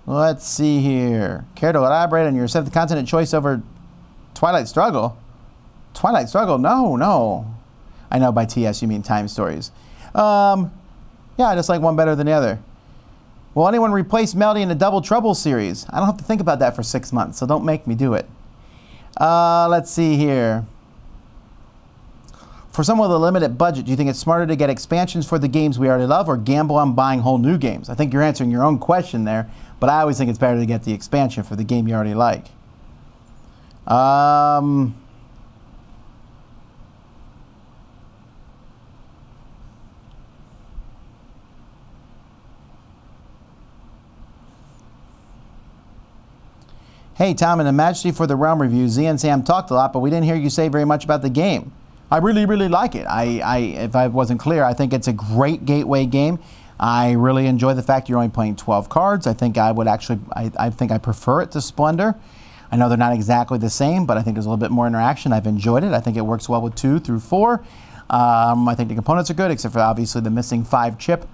Let's see here. Care to elaborate on your 7th continent choice over Twilight Struggle? Twilight Struggle? No. I know by TS you mean Time Stories. Yeah, I just like one better than the other. Will anyone replace Melody in the Double Trouble series? I don't have to think about that for 6 months, so don't make me do it. Let's see here. For someone with a limited budget, do you think it's smarter to get expansions for the games we already love or gamble on buying whole new games? I think you're answering your own question there, but I always think it's better to get the expansion for the game you already like. Hey, Tom, in the Majesty for the Realm review, Z and Sam talked a lot, but we didn't hear you say very much about the game. I really, really like it. If I wasn't clear, I think it's a great gateway game. I really enjoy the fact you're only playing 12 cards. I think I would actually, I think I prefer it to Splendor. I know they're not exactly the same, but I think there's a little bit more interaction. I've enjoyed it. I think it works well with 2 through 4. I think the components are good, except for obviously the missing 5 chip.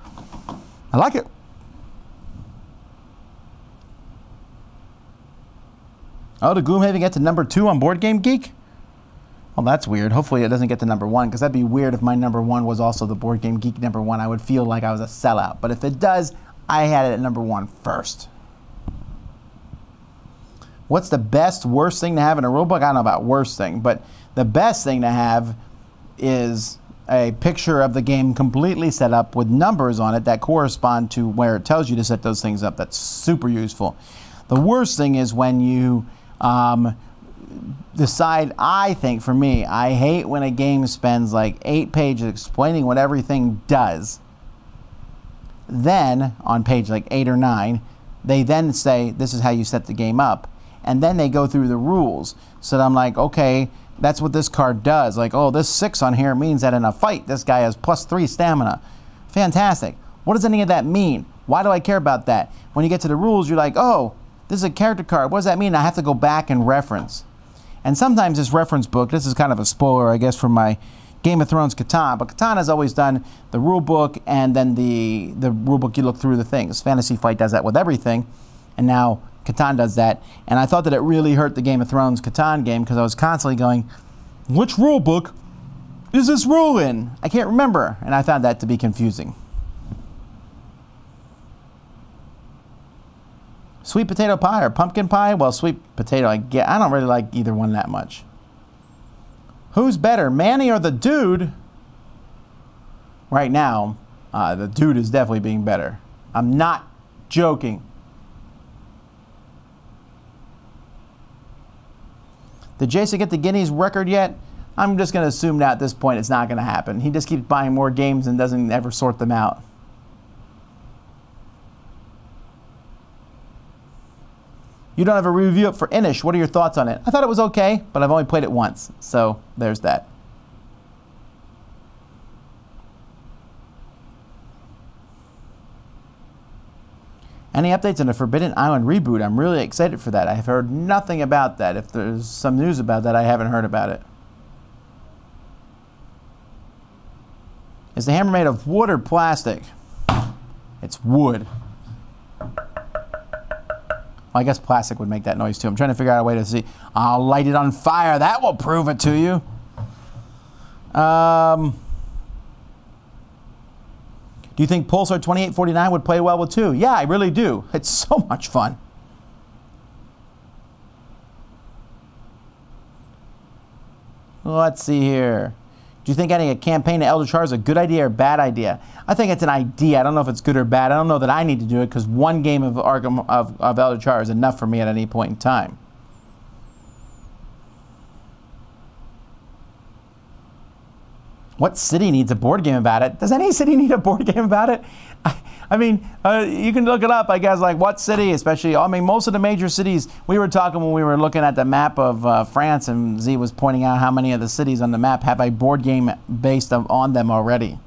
I like it. Oh, did Gloomhaven get to number 2 on Board Game Geek? Well, that's weird. Hopefully it doesn't get to number 1, because that'd be weird if my number 1 was also the Board Game Geek number 1. I would feel like I was a sellout. But if it does, I had it at number 1 first. What's the best, worst thing to have in a rulebook? I don't know about worst thing, but the best thing to have is a picture of the game completely set up with numbers on it that correspond to where it tells you to set those things up. That's super useful. The worst thing is when you decide, I think for me, I hate when a game spends like 8 pages explaining what everything does. Then, on page like 8 or 9, they then say, this is how you set the game up. And then they go through the rules. So I'm like, okay, that's what this card does. Like, oh, this 6 on here means that in a fight, this guy has +3 stamina. Fantastic. What does any of that mean? Why do I care about that? When you get to the rules, you're like, oh, this is a character card. What does that mean? I have to go back and reference. And sometimes this reference book, this is kind of a spoiler, I guess, for my Game of Thrones Catan, but Catan has always done the rule book and then the rule book you look through the things. Fantasy Flight does that with everything, and now Catan does that. And I thought that it really hurt the Game of Thrones Catan game because I was constantly going, which rule book is this rule in? I can't remember, and I found that to be confusing. Sweet potato pie or pumpkin pie? Well, sweet potato, I don't really like either one that much. Who's better, Manny or the dude? Right now, the dude is definitely being better. I'm not joking. Did Jason get the Guinness record yet? I'm just going to assume that at this point it's not going to happen. He just keeps buying more games and doesn't ever sort them out. You don't have a review up for Inish. What are your thoughts on it? I thought it was okay, but I've only played it once. So there's that. Any updates on the Forbidden Island reboot? I'm really excited for that. I've heard nothing about that. If there's some news about that, I haven't heard about it. Is the hammer made of wood or plastic? It's wood. I guess plastic would make that noise too. I'm trying to figure out a way to see. I'll light it on fire. That will prove it to you. Do you think Pulsar 2849 would play well with 2? Yeah, I really do. It's so much fun. Let's see here. Do you think adding a campaign to Elder Char is a good idea or bad idea? I think it's an idea. I don't know if it's good or bad. I don't know that I need to do it because one game of Elder Char is enough for me at any point in time. What city needs a board game about it? Does any city need a board game about it? I mean, you can look it up, I guess, like what city, especially, I mean, most of the major cities, we were talking when we were looking at the map of France, and Z was pointing out how many of the cities on the map have a board game based on them already.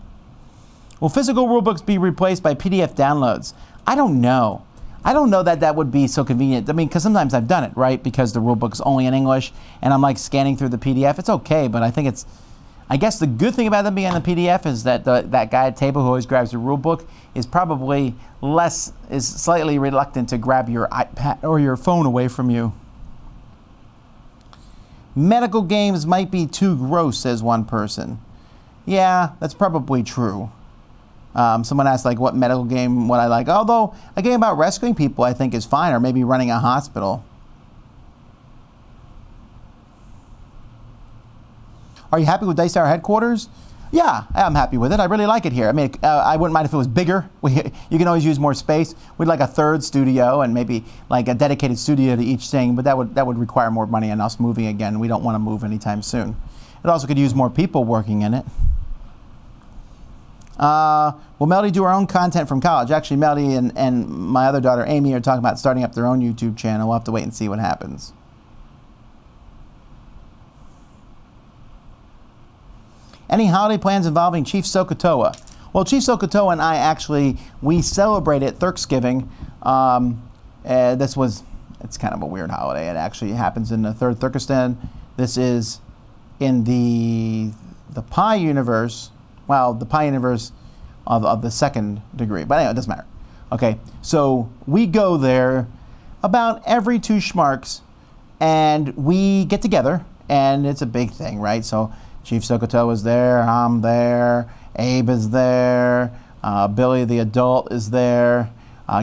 Will physical rulebooks be replaced by PDF downloads? I don't know. I don't know that that would be so convenient. I mean, because sometimes I've done it, right? Because the rulebook's only in English, and I'm like scanning through the PDF. It's okay, but I think it's, I guess the good thing about them being in the PDF is that that guy at table who always grabs the rule book is probably is slightly reluctant to grab your iPad or your phone away from you. Medical games might be too gross, says one person. Yeah, that's probably true. Someone asked like what medical game would I like. Although a game about rescuing people I think is fine, or maybe running a hospital. Are you happy with Dice Tower headquarters? Yeah, I'm happy with it. I really like it here. I mean, I wouldn't mind if it was bigger. You can always use more space. We'd like a third studio and maybe like a dedicated studio to each thing, but that would require more money and us moving again. We don't want to move anytime soon. It also could use more people working in it. Will Melody do her own content from college? Actually, Melody and my other daughter, Amy, are talking about starting up their own YouTube channel. We'll have to wait and see what happens. Any holiday plans involving Chief Sokotoa? Well, Chief Sokotoa and I actually, we celebrated Thanksgiving. It's kind of a weird holiday. It actually happens in the third Turkestan. This is in the Pi universe. Well, the Pi universe of the second degree. But anyway, it doesn't matter. Okay, so we go there about every 2 schmarks, and we get together, and it's a big thing, right? So Chief Sokotoa is there, I'm there, Abe is there, Billy the adult is there,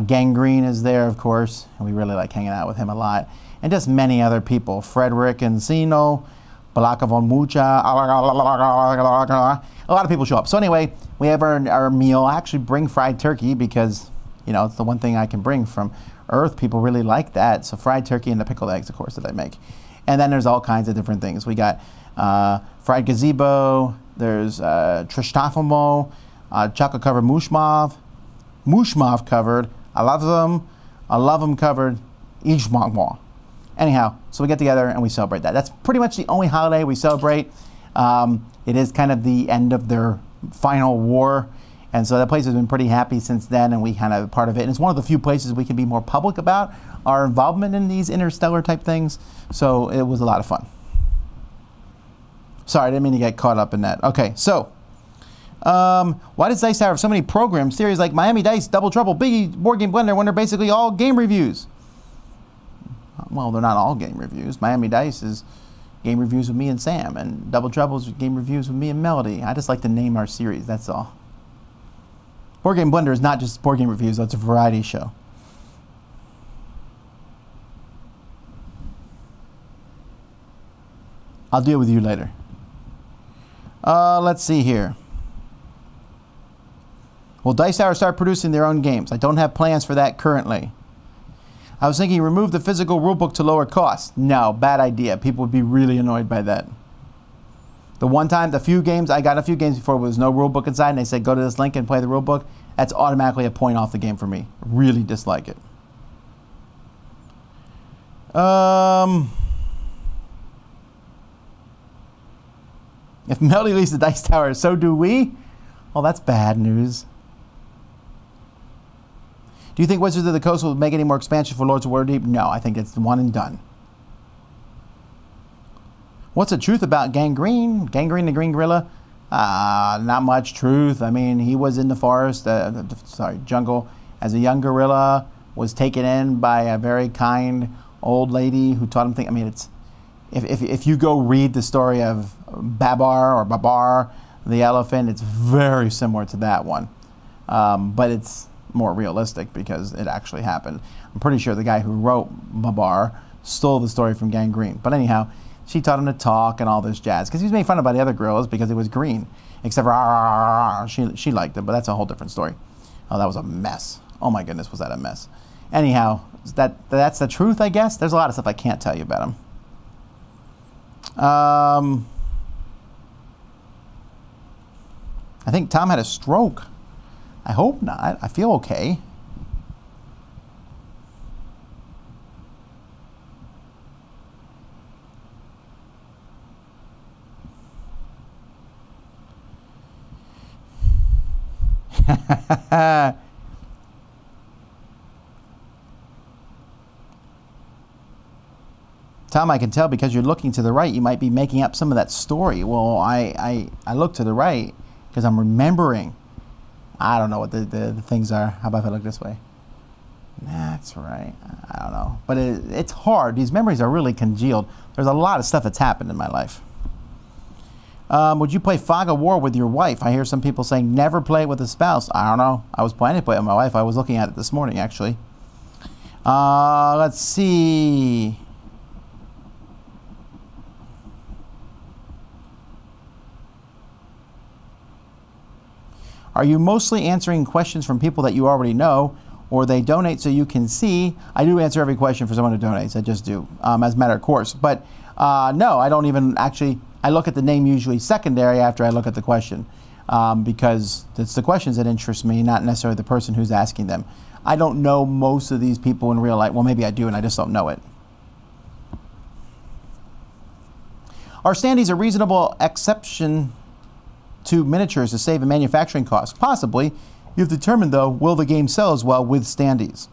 Gangrene is there, of course. We really like hanging out with him a lot. And just many other people, Frederick and Zeno, Balaka von Mucha, a lot of people show up. So anyway, we have our meal. I actually bring fried turkey because, you know, it's the one thing I can bring from Earth. People really like that. So fried turkey and the pickled eggs, of course, that I make. And then there's all kinds of different things. We got fried gazebo, there's Trishtafamo, chocolate covered mushmov covered, I love them covered, Ishmagwa. Anyhow, so we get together and we celebrate that. That's pretty much the only holiday we celebrate. It is kind of the end of their final war, and so that place has been pretty happy since then, and we kind of part of it. And it's one of the few places we can be more public about our involvement in these interstellar type things, so it was a lot of fun. Sorry, I didn't mean to get caught up in that. Okay, so why does Dice Tower have so many programs, series like Miami Dice, Double Trouble, Biggie, Board Game Blender, when they're basically all game reviews? Well, they're not all game reviews. Miami Dice is game reviews with me and Sam, and Double Trouble is game reviews with me and Melody. I just like to name our series, that's all. Board Game Blender is not just board game reviews, it's a variety show. I'll deal with you later. Let's see here. Will Dice Tower start producing their own games? I don't have plans for that currently. I was thinking remove the physical rulebook to lower costs. No, bad idea. People would be really annoyed by that. The one time, I got a few games before where there was no rulebook inside, and they said go to this link and play the rulebook. That's automatically a point off the game for me. Really dislike it. If Melody leaves the Dice Tower, so do we? Well, that's bad news. Do you think Wizards of the Coast will make any more expansion for Lords of Waterdeep? No, I think it's one and done. What's the truth about Gangrene? Gangrene the Green Gorilla? Not much truth. I mean, he was in the forest, jungle, as a young gorilla, was taken in by a very kind old lady who taught him things. I mean, it's if you go read the story of Babar the elephant, it's very similar to that one. but it's more realistic because it actually happened. I'm pretty sure the guy who wrote Babar stole the story from Gangrene. But anyhow, she taught him to talk and all this jazz because he was made fun of by the other gorillas because it was green. Except for she liked it, but that's a whole different story. Oh, that was a mess. Oh my goodness, was that a mess? Anyhow, that's the truth, I guess. There's a lot of stuff I can't tell you about him. I think Tom had a stroke. I hope not. I feel okay. Tom, I can tell because you're looking to the right, you might be making up some of that story. Well, I look to the right because I'm remembering. I don't know what the things are. How about if I look this way? That's right. I don't know. But it's hard. These memories are really congealed. There's a lot of stuff that's happened in my life. Would you play Fog of War with your wife? I hear some people saying never play it with a spouse. I don't know. I was planning to play it with my wife. I was looking at it this morning, actually. Let's see. Are you mostly answering questions from people that you already know, or they donate so you can see? I do answer every question for someone who donates. I just do, as a matter of course. But no, I don't even actually. I look at the name usually secondary after I look at the question, because it's the questions that interest me, not necessarily the person who's asking them. I don't know most of these people in real life. Well, maybe I do, and I just don't know it. Are standees a reasonable exception to miniatures to save in manufacturing costs? Possibly. You've determined, though, will the game sell as well with standees?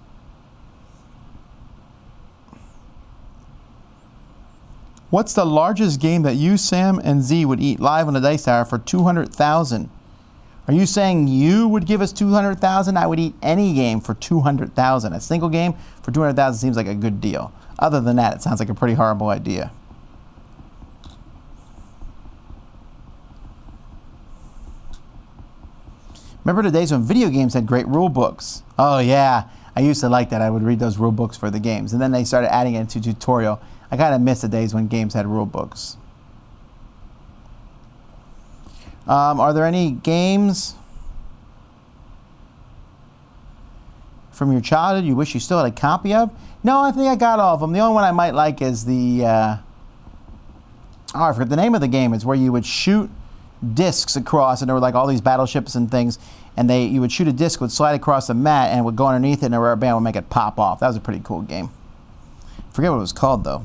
What's the largest game that you, Sam, and Z would eat live on the Dice Tower for $200,000? Are you saying you would give us $200,000? I would eat any game for $200,000. A single game for $200,000 seems like a good deal. Other than that, it sounds like a pretty horrible idea. Remember the days when video games had great rule books? Oh yeah, I used to like that. I would read those rule books for the games. And then they started adding it into tutorial. I kind of miss the days when games had rule books. Are there any games from your childhood you wish you still had a copy of? No, I think I got all of them. The only one I might like is the... I forget the name of the game. It's where you would shoot discs across, and there were like all these battleships and things, and you would shoot a disc, would slide across the mat, and it would go underneath it, and a rubber band would make it pop off. That was a pretty cool game. Forget what it was called though.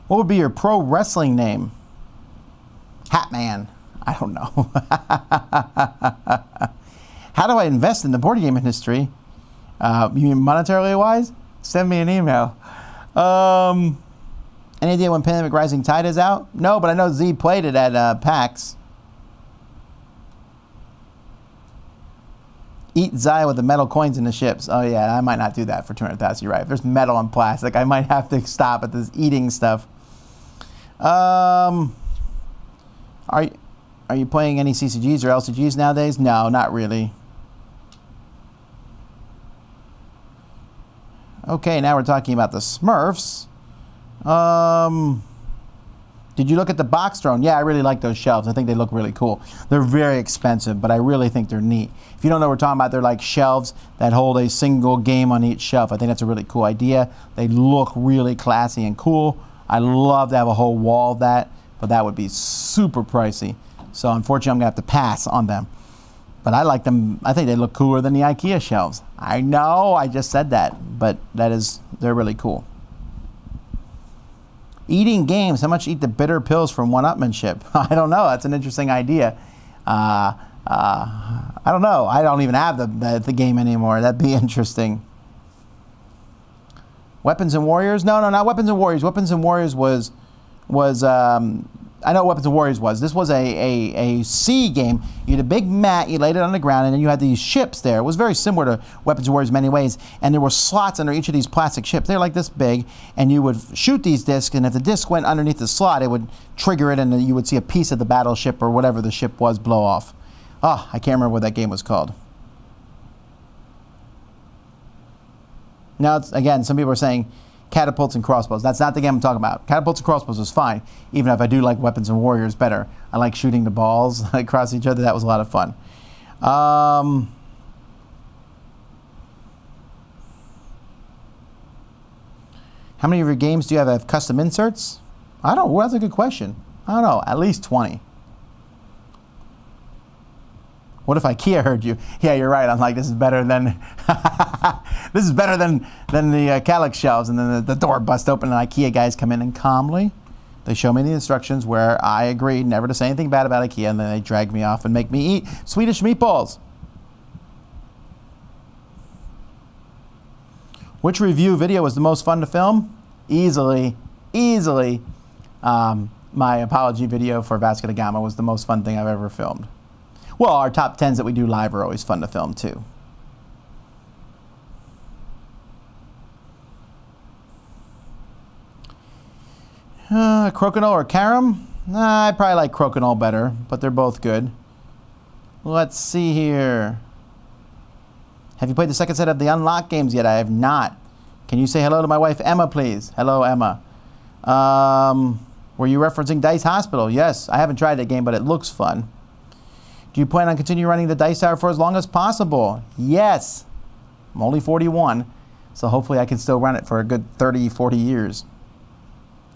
What would be your pro wrestling name? Hatman. I don't know. How do I invest in the board game industry? You mean monetarily wise? Send me an email. Any idea when Pandemic Rising Tide is out? No, but I know Z played it at PAX. Eat Zaya with the metal coins in the ships. Oh yeah, I might not do that for 200,000. You're right. If there's metal and plastic, I might have to stop at this eating stuff. Are you playing any CCGs or LCGs nowadays? No, not really. Okay, now we're talking about the Smurfs. Did you look at the box drone? Yeah, I really like those shelves. I think they look really cool. They're very expensive, but I really think they're neat. If you don't know what we're talking about, they're like shelves that hold a single game on each shelf. I think that's a really cool idea. They look really classy and cool. I love to have a whole wall of that, but that would be super pricey. So unfortunately, I'm going to have to pass on them. But I like them. I think they look cooler than the IKEA shelves. I know, I just said that, but they're really cool. Eating games. How much eat the bitter pills from one-upmanship? I don't know. That's an interesting idea. I don't know. I don't even have the game anymore. That'd be interesting. Weapons and Warriors? No, not Weapons and Warriors. Weapons and Warriors was I know Weapons of Warriors was. This was a sea game. You had a big mat, you laid it on the ground, and then you had these ships there. It was very similar to Weapons of Warriors in many ways, and there were slots under each of these plastic ships. They're like this big, and you would shoot these discs, and if the disc went underneath the slot, it would trigger it, and then you would see a piece of the battleship or whatever the ship was blow off. Oh, I can't remember what that game was called. Now, again, some people are saying catapults and crossbows. That's not the game I'm talking about. Catapults and crossbows was fine, even if I do like Weapons and Warriors better. I like shooting the balls across each other. That was a lot of fun. How many of your games do you have custom inserts? I don't know. That's a good question. I don't know. At least 20. What if IKEA heard you? Yeah, you're right. I'm like, this is better than this is better than the Calyx shelves. And then the door busts open and IKEA guys come in and calmly they show me the instructions where I agree never to say anything bad about IKEA, and then they drag me off and make me eat Swedish meatballs. Which review video was the most fun to film? Easily, my apology video for Vasco da Gama was the most fun thing I've ever filmed. Well, our top 10s that we do live are always fun to film, too. Crokinole or Carom? I probably like Crokinole better, but they're both good. Let's see here. Have you played the second set of the Unlock games yet? I have not. Can you say hello to my wife, Emma, please? Hello, Emma. Were you referencing Dice Hospital? Yes, I haven't tried that game, but it looks fun. Do you plan on continuing running the Dice Tower for as long as possible? Yes. I'm only 41, so hopefully I can still run it for a good 30, 40 years.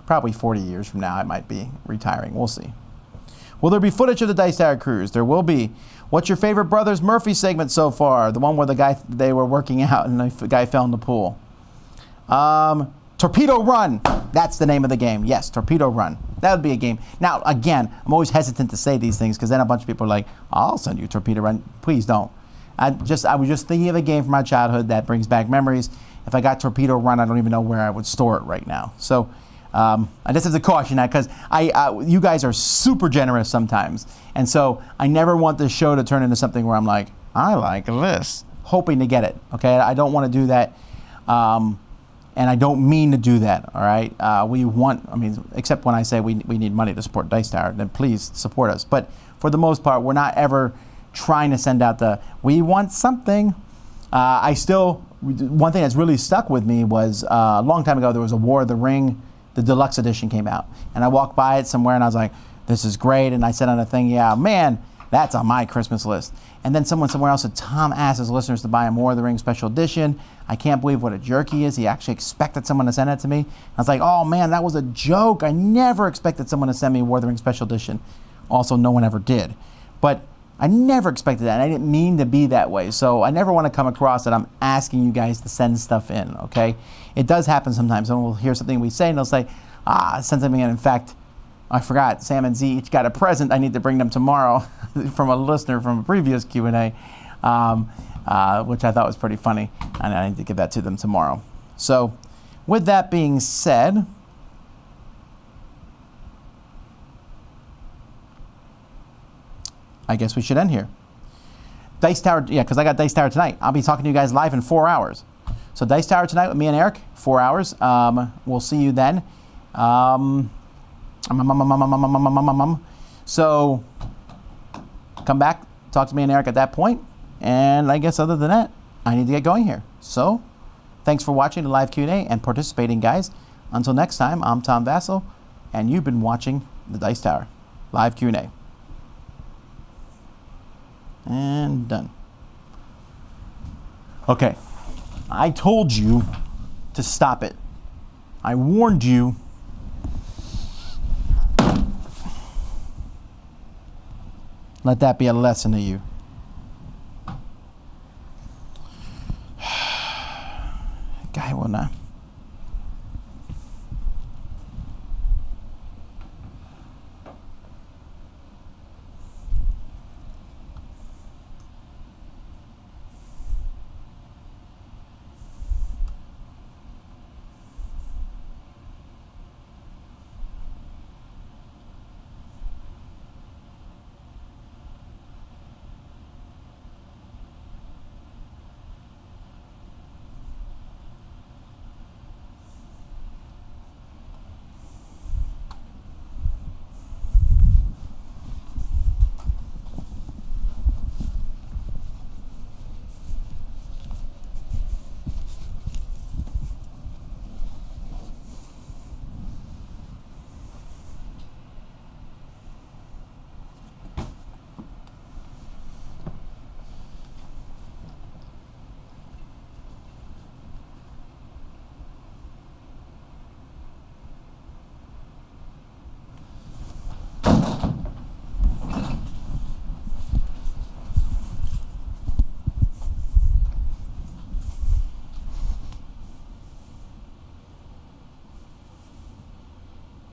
Probably 40 years from now I might be retiring. We'll see. Will there be footage of the Dice Tower cruise? There will be. What's your favorite Brothers Murphy segment so far? The one where they were working out and the guy fell in the pool. Torpedo Run. That's the name of the game. Yes, Torpedo Run. That would be a game. Now, again, I'm always hesitant to say these things because then a bunch of people are like, I'll send you Torpedo Run. Please don't. I was just thinking of a game from my childhood that brings back memories. If I got Torpedo Run, I don't even know where I would store it right now. So I just have to caution that because you guys are super generous sometimes. And so I never want this show to turn into something where I'm like, I like this, hoping to get it. Okay, I don't want to do that. And I don't mean to do that, all right? Except when I say we need money to support Dice Tower, then please support us. But for the most part, we're not ever trying to send out we want something. One thing that's really stuck with me was a long time ago, there was a War of the Ring, the deluxe edition came out. And I walked by it somewhere and I was like, this is great. And I said on a thing, yeah, man, that's on my Christmas list. And then someone somewhere else said, Tom asked his listeners to buy a War of the Ring special edition. I can't believe what a jerk he is. He actually expected someone to send it to me. I was like, oh man, that was a joke. I never expected someone to send me a War of the Ring special edition. Also, no one ever did. But I never expected that, and I didn't mean to be that way. So I never want to come across that I'm asking you guys to send stuff in, okay? It does happen sometimes. Someone will hear something we say, and they'll say, send something in. In fact, I forgot, Sam and Z each got a present. I need to bring them tomorrow from a listener from a previous Q&A, which I thought was pretty funny, and I need to give that to them tomorrow. So with that being said, I guess we should end here. Dice Tower, yeah, because I got Dice Tower tonight. I'll be talking to you guys live in 4 hours. So Dice Tower tonight with me and Eric, 4 hours. We'll see you then. So come back, talk to me and Eric at that point. And I guess other than that, I need to get going here. So thanks for watching the live Q&A and participating, guys. Until next time, I'm Tom Vasel, and you've been watching the Dice Tower live Q&A. And done. Okay, I told you to stop it. I warned you. Let that be a lesson to you.